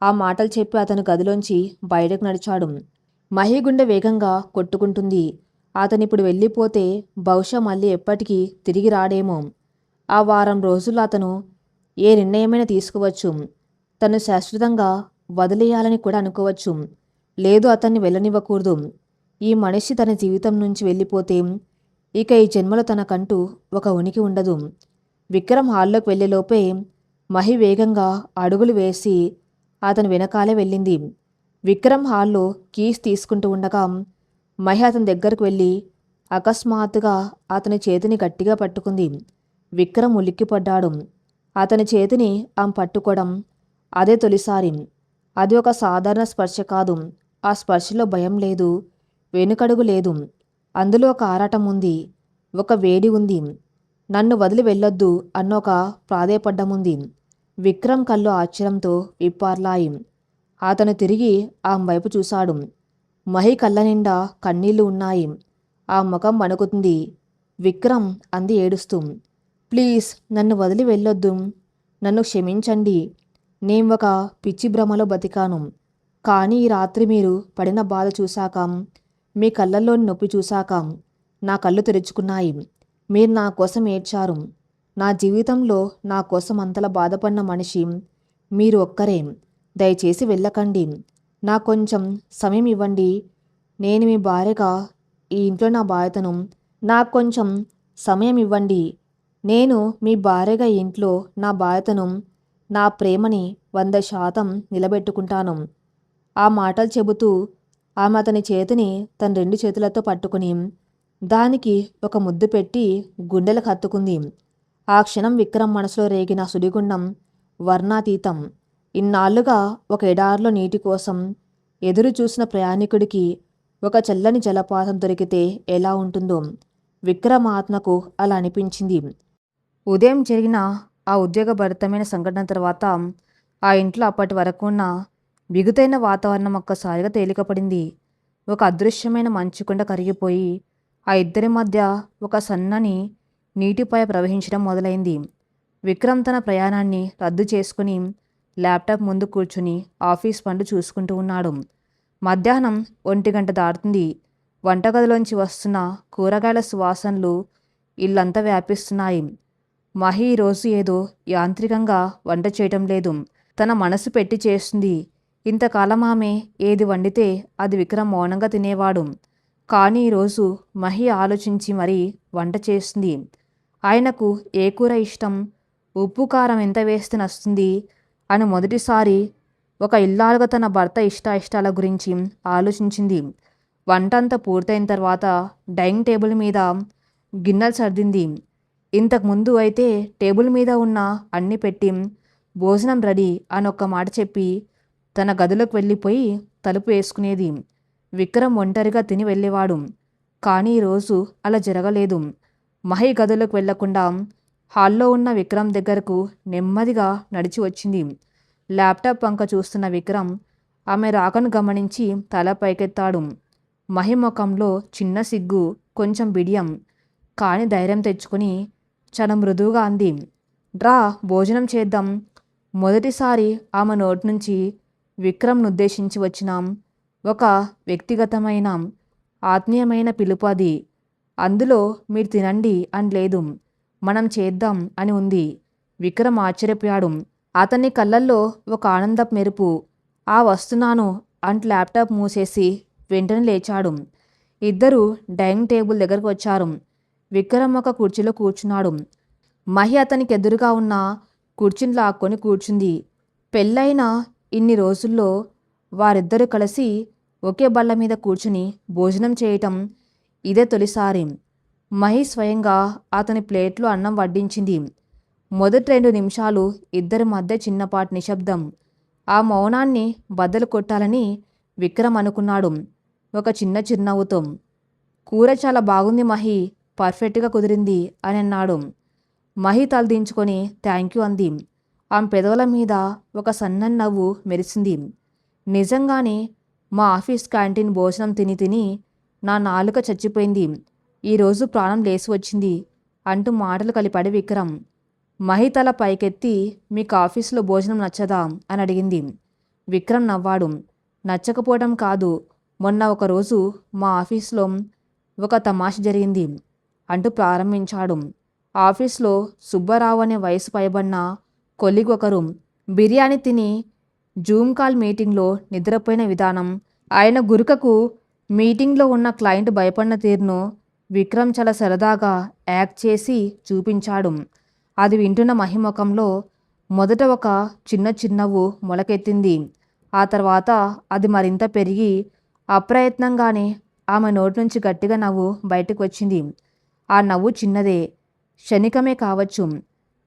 ఆ మాటలు చెప్పి అతను గదిలోంచి బయటకు నడిచాడు. మహి గుండె వేగంగా కొట్టుకుంటుంది. అతనిప్పుడు వెళ్ళిపోతే బహుశా మళ్ళీ ఎప్పటికీ తిరిగి రాడేమో. ఆ వారం రోజులు అతను ఏ నిర్ణయమైనా తీసుకోవచ్చు. తను శాశ్వతంగా వదిలేయాలని కూడా అనుకోవచ్చు. లేదు, అతన్ని వెళ్ళనివ్వకూడదు. ఈ మనిషి తన జీవితం నుంచి వెళ్ళిపోతే ఇక ఈ జన్మలో తనకంటూ ఒక ఉనికి ఉండదు. విక్రమ్ హాల్లోకి వెళ్ళేలోపే మహి వేగంగా అడుగులు వేసి అతని వెనకాలే వెళ్ళింది. విక్రమ్ హాల్లో కీస్ తీసుకుంటూ ఉండగా మహి అతని దగ్గరకు వెళ్ళి అకస్మాత్తుగా అతని చేతిని గట్టిగా పట్టుకుంది. విక్రమ్ ఉలిక్కిపడ్డాడు. అతని చేతిని ఆమె పట్టుకోవడం అదే తొలిసారి. అది ఒక సాధారణ స్పర్శ కాదు. ఆ స్పర్శలో భయం లేదు, వెనుకడుగు లేదు. అందులో ఒక ఆరాటం ఉంది, ఒక వేడి ఉంది. నన్ను వదిలి వెళ్ళొద్దు అన్న ఒక ప్రాధేయపడ్డముంది. విక్రమ్ కళ్ళు ఆశ్చర్యంతో విప్పార్లాయి. అతను తిరిగి ఆమె వైపు చూశాడు. మహి కళ్ళ నిండా కన్నీళ్లు ఉన్నాయి. ఆ ముఖం వణుకుతుంది. విక్రమ్ అంది ఏడుస్తూ. ప్లీజ్ నన్ను వదిలి వెళ్ళొద్దు. నన్ను క్షమించండి. నేను ఒక పిచ్చి భ్రమలో బతికాను. కానీ ఈ రాత్రి మీరు పడిన బాధ చూశాక, మీ కళ్ళల్లోని నొప్పి చూశాక నా కళ్ళు తెరుచుకున్నాయి. మీరు నా కోసం ఏడ్చారు. నా జీవితంలో నా కోసం అంతలా బాధపడిన మనిషి మీరు ఒక్కరే. దయచేసి వెళ్ళకండి. నాకు కొంచెం సమయం ఇవ్వండి. నేను మీ భార్యగా ఈ ఇంట్లో నా బాధ్యతను నాకు కొంచెం సమయం ఇవ్వండి. నేను మీ భార్యగా ఈ ఇంట్లో నా బాధ్యతను, నా ప్రేమని 100% నిలబెట్టుకుంటాను. ఆ మాటలు చెబుతూ ఆమె అతని చేతిని తన 2 చేతులతో పట్టుకుని దానికి ఒక ముద్దు పెట్టి గుండెలకు హత్తుకుంది. ఆ క్షణం విక్రమ్ మనసులో రేగిన సుడిగుండం వర్ణాతీతం. ఇన్నాళ్లుగా ఒక ఎడారిలో నీటి కోసం ఎదురు చూసిన ప్రయాణికుడికి ఒక చల్లని జలపాతం దొరికితే ఎలా ఉంటుందో విక్రమ్ ఆత్మకు అలా అనిపించింది. ఉదయం జరిగిన ఆ ఉద్వేగభరితమైన సంఘటన తర్వాత ఆ ఇంట్లో అప్పటి వరకు ఉన్న బిగుతైన వాతావరణం ఒక్కసారిగా తేలికపడింది. ఒక అదృశ్యమైన మంచుకొండ కరిగిపోయి ఆ ఇద్దరి మధ్య ఒక సన్నని నీటిపై ప్రవహించడం మొదలైంది. విక్రమ్ తన ప్రయాణాన్ని రద్దు చేసుకుని ల్యాప్టాప్ ముందు కూర్చుని ఆఫీస్ పనులు చూసుకుంటూ ఉన్నాడు. మధ్యాహ్నం 1 గంట దాటుతుంది. వంటగదిలోంచి వస్తున్న కూరగాయల సువాసనలు ఇల్లంతా వ్యాపిస్తున్నాయి. మహి ఈరోజు ఏదో యాంత్రికంగా వంట చేయటం లేదు. తన మనసు పెట్టి చేస్తుంది. ఇంతకాలం ఆమె ఏది వండితే అది విక్రమ్ మౌనంగా తినేవాడు. కానీ ఈరోజు మహి ఆలోచించి మరీ వంట చేస్తుంది. ఆయనకు ఏ కూర ఇష్టం, ఉప్పు కారం ఎంత వేస్తే నస్తుంది అని మొదటిసారి ఒక ఇల్లాలుగా తన భర్త ఇష్టాయిష్టాల గురించి ఆలోచించింది. వంట అంతా పూర్తయిన తర్వాత డైనింగ్ టేబుల్ మీద గిన్నెలు సర్దింది. ఇంతకుముందు అయితే టేబుల్ మీద ఉన్న అన్ని పెట్టి భోజనం రెడీ అని ఒక్క మాట చెప్పి తన గదిలోకి వెళ్ళిపోయి తలుపు వేసుకునేది. విక్రమ్ ఒంటరిగా తిని వెళ్ళేవాడు. కానీ ఈరోజు అలా జరగలేదు. మహి గదిలోకి వెళ్లకుండా హాల్లో ఉన్న విక్రమ్ దగ్గరకు నెమ్మదిగా నడిచి వచ్చింది. ల్యాప్టాప్ వంక చూస్తున్న విక్రమ్ ఆమె రాకను గమనించి తల పైకెత్తాడు. మహి ముఖంలో చిన్న సిగ్గు, కొంచెం బిడియం. కానీ ధైర్యం తెచ్చుకుని చాలా మృదువుగా అంది, డ్రా భోజనం చేద్దాం. మొదటిసారి ఆమె నోటి నుంచి విక్రమ్ను ఉద్దేశించి వచ్చిన ఒక వ్యక్తిగతమైన ఆత్మీయమైన పిలుపు అది. అందులో మీరు తినండి అని లేదు, మనం చేద్దాం అని ఉంది. విక్రమ్ ఆశ్చర్యపోయాడు. అతని కళ్ళల్లో ఒక ఆనందపు మెరుపు. ఆ వస్తున్నాను అంటూ ల్యాప్టాప్ మూసేసి వెంటనే లేచాడు. ఇద్దరు డైనింగ్ టేబుల్ దగ్గరకు వచ్చారు. విక్రమ్ ఒక కుర్చీలో కూర్చున్నాడు. మహి అతనికి ఎదురుగా ఉన్న కుర్చీని లాక్కొని కూర్చుంది. పెళ్ళైన ఇన్ని రోజుల్లో వారిద్దరూ కలిసి ఒకే బల్ల మీద కూర్చుని భోజనం చేయటం ఇదే తొలిసారి. మహి స్వయంగా అతని ప్లేట్లో అన్నం వడ్డించింది. మొదటి 2 నిమిషాలు ఇద్దరి మధ్య చిన్నపాటి నిశ్శబ్దం. ఆ మౌనాన్ని బద్దలు కొట్టాలని విక్రమ్ అనుకున్నాడు ఒక చిన్న చిరునవ్వుతో. కూర చాలా బాగుంది మహి, పర్ఫెక్ట్గా కుదిరింది అని అన్నాడు. మహి తలదించుకొని థ్యాంక్ యూ అంది. ఆమె పెదవుల మీద ఒక సన్నని నవ్వు మెరిసింది. నిజంగానే మా ఆఫీస్ క్యాంటీన్ భోజనం తిని తిని నా నాలుక చచ్చిపోయింది. ఈరోజు ప్రాణం లేసి వచ్చింది అంటూ మాటలు కలిపాడు విక్రమ్. మహి తల పైకెత్తి మీకు ఆఫీసులో భోజనం నచ్చదా అని అడిగింది. విక్రమ్ నవ్వాడు. నచ్చకపోవడం కాదు, మొన్న ఒకరోజు మా ఆఫీస్లో ఒక తమాష జరిగింది అంటూ ప్రారంభించాడు. ఆఫీస్లో సుబ్బారావు అనే వయసు పైబడిన కొలీగ్ ఒకరు బిర్యానీ తిని జూమ్ కాల్ మీటింగ్లో నిద్రపోయిన విధానం, ఆయన గురుకకు మీటింగ్లో ఉన్న క్లయింట్ భయపడిన తీరును విక్రమ్ చాలా సరదాగా యాక్ట్ చేసి చూపించాడు. అది వింటున్న మహి ముఖంలో మొదట ఒక చిన్న చిరునవ్వు మొలకెత్తింది. ఆ తర్వాత అది మరింత పెరిగి అప్రయత్నంగానే ఆమె నోటి నుంచి గట్టిగా నవ్వు బయటకు వచ్చింది. ఆ నవ్వు చిన్నదే, క్షణికమే కావచ్చు,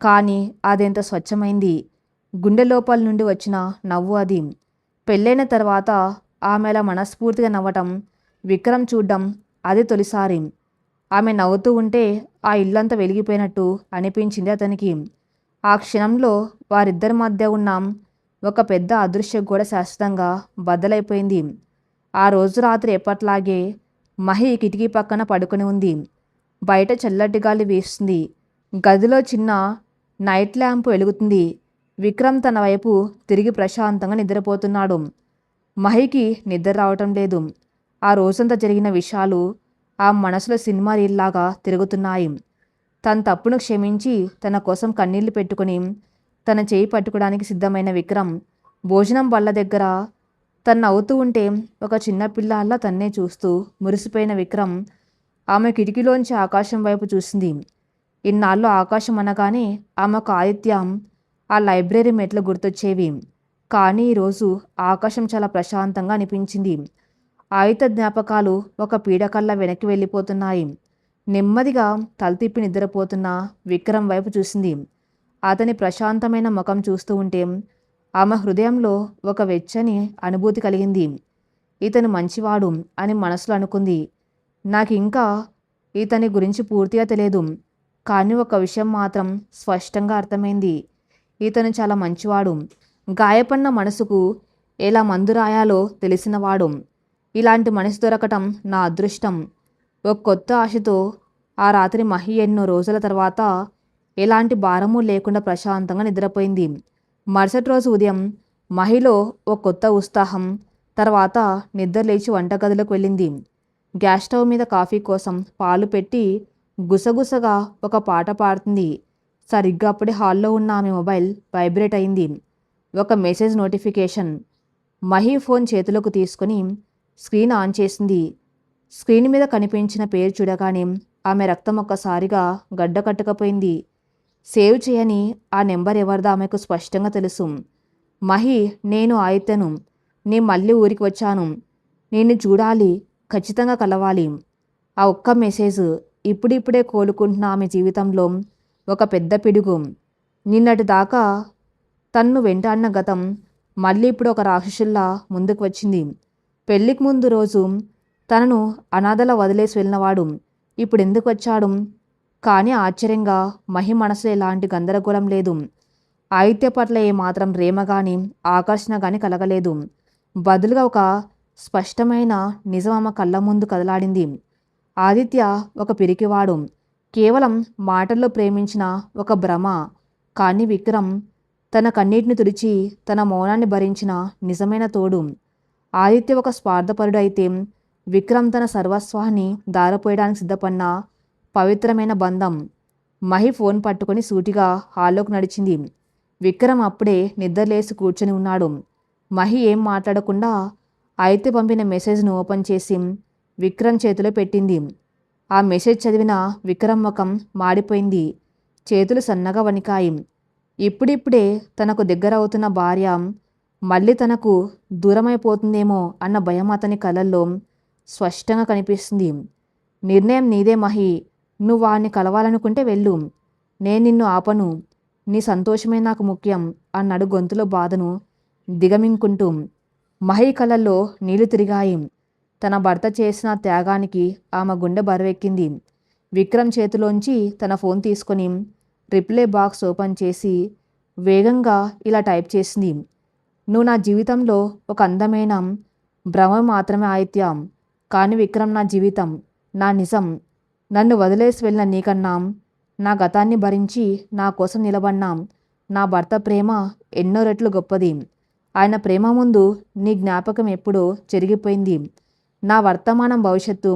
కానీ అదెంత స్వచ్ఛమైంది. గుండె లోపల నుండి వచ్చిన నవ్వు అది. పెళ్ళైన తర్వాత ఆమె అలా మనస్ఫూర్తిగా నవ్వటం విక్రమ్ చూడ్డం అది తొలిసారి. ఆమె నవ్వుతూ ఉంటే ఆ ఇల్లంతా వెలిగిపోయినట్టు అనిపించింది అతనికి. ఆ క్షణంలో వారిద్దరి మధ్య ఉన్న ఒక పెద్ద అదృశ్య గోడ శాశ్వతంగా బద్దలైపోయింది. ఆ రోజు రాత్రి ఎప్పట్లాగే మహి కిటికీ పక్కన పడుకొని ఉంది. బయట చల్లటి గాలి వీస్తుంది. గదిలో చిన్న నైట్ ల్యాంప్ వెలుగుతుంది. విక్రమ్ తన వైపు తిరిగి ప్రశాంతంగా నిద్రపోతున్నాడు. మహికి నిద్ర రావటం లేదు. ఆ రోజంతా జరిగిన విషయాలు ఆ మనసులో సినిమా రీల్లాగా తిరుగుతున్నాయి. తన తప్పును క్షమించి తన కోసం కన్నీళ్లు పెట్టుకుని తన చేయి పట్టుకోవడానికి సిద్ధమైన విక్రమ్ భోజనం బల్ల దగ్గర తను నవ్వుతూ ఉంటే ఒక చిన్న పిల్లల్లా తన్నే చూస్తూ మురిసిపోయిన విక్రమ్ ఆమె కిటికీలోంచి ఆకాశం వైపు చూసింది. ఇన్నాళ్ళు ఆకాశం అనగానే ఆమెకు ఆదిత్యం, ఆ లైబ్రరీ మెట్లు గుర్తొచ్చేవి. కానీ ఈరోజు ఆకాశం చాలా ప్రశాంతంగా అనిపించింది. ఆయుధ జ్ఞాపకాలు ఒక పీడకల్లా వెనక్కి వెళ్ళిపోతున్నాయి. నెమ్మదిగా తలతిప్పి నిద్రపోతున్న విక్రమ్ వైపు చూసింది. అతని ప్రశాంతమైన ముఖం చూస్తూ ఉంటే ఆమె హృదయంలో ఒక వెచ్చని అనుభూతి కలిగింది. ఇతను మంచివాడు అని మనసులో అనుకుంది. నాకు ఇంకా ఇతని గురించి పూర్తిగా తెలియదు, కానీ ఒక విషయం మాత్రం స్పష్టంగా అర్థమైంది. ఇతను చాలా మంచివాడు, గాయపడిన మనసుకు ఎలా మందు రాయాలో తెలిసినవాడు. ఇలాంటి మనిషి దొరకటం నా అదృష్టం. ఒక కొత్త ఆశతో ఆ రాత్రి మహి ఎన్నో రోజుల తర్వాత ఎలాంటి భారము లేకుండా ప్రశాంతంగా నిద్రపోయింది. మరుసటి రోజు ఉదయం మహిలో ఒక కొత్త ఉత్సాహం. తర్వాత నిద్ర లేచి వంటగదిలోకి వెళ్ళింది. గ్యాస్ స్టవ్ మీద కాఫీ కోసం పాలు పెట్టి గుసగుసగా ఒక పాట పాడుతుంది. సరిగ్గా అప్పుడే హాల్లో ఉన్న ఆమె మొబైల్ వైబ్రేట్ అయింది. ఒక మెసేజ్ నోటిఫికేషన్. మహి ఫోన్ చేతిలోకి తీసుకుని స్క్రీన్ ఆన్ చేసింది. స్క్రీన్ మీద కనిపించిన పేరు చూడగానే ఆమె రక్తం ఒక్కసారిగా గడ్డకట్టుకపోయింది. సేవ్ చేయని ఆ నెంబర్ ఎవరిదో ఆమెకు స్పష్టంగా తెలుసు. మహి, నేను ఆదిత్యను. నీ మళ్ళీ ఊరికి వచ్చాను. నిన్ను చూడాలి, ఖచ్చితంగా కలవాలి. ఆ ఒక్క మెసేజ్ ఇప్పుడిప్పుడే కోలుకుంటున్న ఆమె జీవితంలో ఒక పెద్ద పిడుగు. నిన్నటి దాకా తన్ను వెంటాడిన గతం మళ్ళీ ఇప్పుడు ఒక రాక్షసుల్లా ముందుకు వచ్చింది. పెళ్లికి ముందు రోజు తనను అనాథలా వదిలేసి వెళ్ళినవాడు ఇప్పుడు ఎందుకు వచ్చాడు? కానీ ఆశ్చర్యంగా మహి మనసులో ఎలాంటి గందరగోళం లేదు. ఆదిత్య పట్ల ఏమాత్రం ప్రేమ కానీ ఆకర్షణ కానీ కలగలేదు. బదులుగా ఒక స్పష్టమైన నిజం ఆమె కళ్ళ ముందు కదలాడింది. ఆదిత్య ఒక పిరికివాడు, కేవలం మాటల్లో ప్రేమించిన ఒక భ్రమ. కానీ విక్రమ్ తన కన్నీటిని తుడిచి తన మౌనాన్ని భరించిన నిజమైన తోడు. ఆదిత్య ఒక స్వార్థపరుడు అయితే విక్రమ్ తన సర్వస్వాన్ని దారపోయడానికి సిద్ధపడిన పవిత్రమైన బంధం. మహి ఫోన్ పట్టుకొని సూటిగా హాల్లోకి నడిచింది. విక్రమ్ అప్పుడే నిద్రలేసి కూర్చొని ఉన్నాడు. మహి ఏం మాట్లాడకుండా ఆదిత్య పంపిన మెసేజ్ను ఓపెన్ చేసి విక్రమ్ చేతిలో పెట్టింది. ఆ మెసేజ్ చదివిన విక్రమ్ ముఖం మాడిపోయింది. చేతులు సన్నగా వణికాయి. ఇప్పుడిప్పుడే తనకు దగ్గర అవుతున్న భార్య మళ్ళీ తనకు దూరమైపోతుందేమో అన్న భయం అతని కళ్ళల్లో స్పష్టంగా కనిపిస్తుంది. నిర్ణయం నీదే మహి. నువ్వు వాడిని కలవాలనుకుంటే వెళ్ళు. నేను నిన్ను ఆపను. నీ సంతోషమే నాకు ముఖ్యం అన్నాడు గొంతులో బాధను దిగమింగుకుంటూ. మహి కళ్ళల్లో నీళ్లు తిరిగాయి. తన భర్త చేసిన త్యాగానికి ఆమె గుండె బరువెక్కింది. విక్రమ్ చేతిలోంచి తన ఫోన్ తీసుకొని రిప్లై బాక్స్ ఓపెన్ చేసి వేగంగా ఇలా టైప్ చేసింది. నువ్వు నా జీవితంలో ఒక అందమైన భ్రమ మాత్రమే ఆదిత్య. కానీ విక్రమ్ నా జీవితం, నా నిజం. నన్ను వదిలేసి వెళ్ళిన నీకన్నా నా గతాన్ని భరించి నా కోసం నిలబడినాం నా భర్త ప్రేమ ఎన్నో రెట్లు గొప్పది. ఆయన ప్రేమ ముందు నీ జ్ఞాపకం ఎప్పుడో చెరిగిపోయింది. నా వర్తమానం భవిష్యత్తు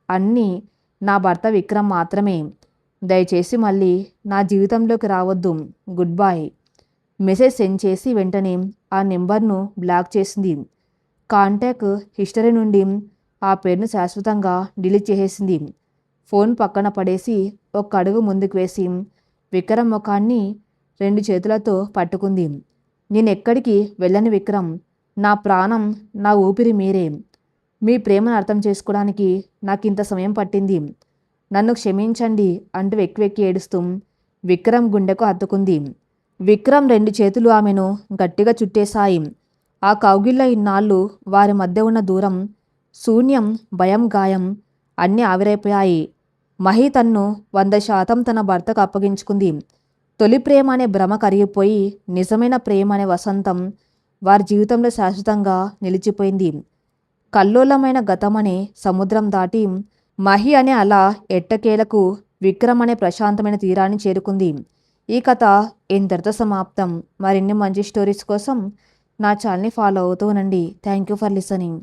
అన్నీ నా భర్త విక్రమ్ మాత్రమే. దయచేసి మళ్ళీ నా జీవితంలోకి రావద్దు. Good bye. మెసేజ్ సెండ్ చేసి వెంటనే ఆ నెంబర్ను బ్లాక్ చేసింది. కాంటాక్ట్ హిస్టరీ నుండి ఆ పేరును శాశ్వతంగా డిలీట్ చేసేసింది. ఫోన్ పక్కన పడేసి ఒక్క అడుగు ముందుకు వేసి విక్రమ్ ముఖాన్ని 2 చేతులతో పట్టుకుంది. నేనెక్కడికి వెళ్ళని విక్రమ్. నా ప్రాణం, నా ఊపిరి మీరే. మీ ప్రేమను అర్థం చేసుకోవడానికి నాకింత సమయం పట్టింది. నన్ను క్షమించండి అంటూ వెక్కి వెక్కి ఏడుస్తూ విక్రమ్ గుండెకు హత్తుకుంది. విక్రమ్ 2 చేతులు ఆమెను గట్టిగా చుట్టేశాయి. ఆ కౌగిల్లో ఇన్నాళ్ళు వారి మధ్య ఉన్న దూరం, శూన్యం, భయం, గాయం అన్నీ ఆవిరైపోయాయి. మహి తన్ను 100% తన భర్తకు అప్పగించుకుంది. తొలి ప్రేమ అనే భ్రమ కరిగిపోయి నిజమైన ప్రేమ అనే వసంతం వారి జీవితంలో శాశ్వతంగా నిలిచిపోయింది. కల్లోలమైన గతమనే సముద్రం దాటి మహి అనే అలా ఎట్టకేలకు విక్రమ్ అనే ప్రశాంతమైన తీరాన్ని చేరుకుంది. ఈ కథ ఇంతటితో సమాప్తం. మరిన్ని మంచి స్టోరీస్ కోసం నా ఛానల్ని ఫాలో అవుతూ ఉండండి. Thank you for listening.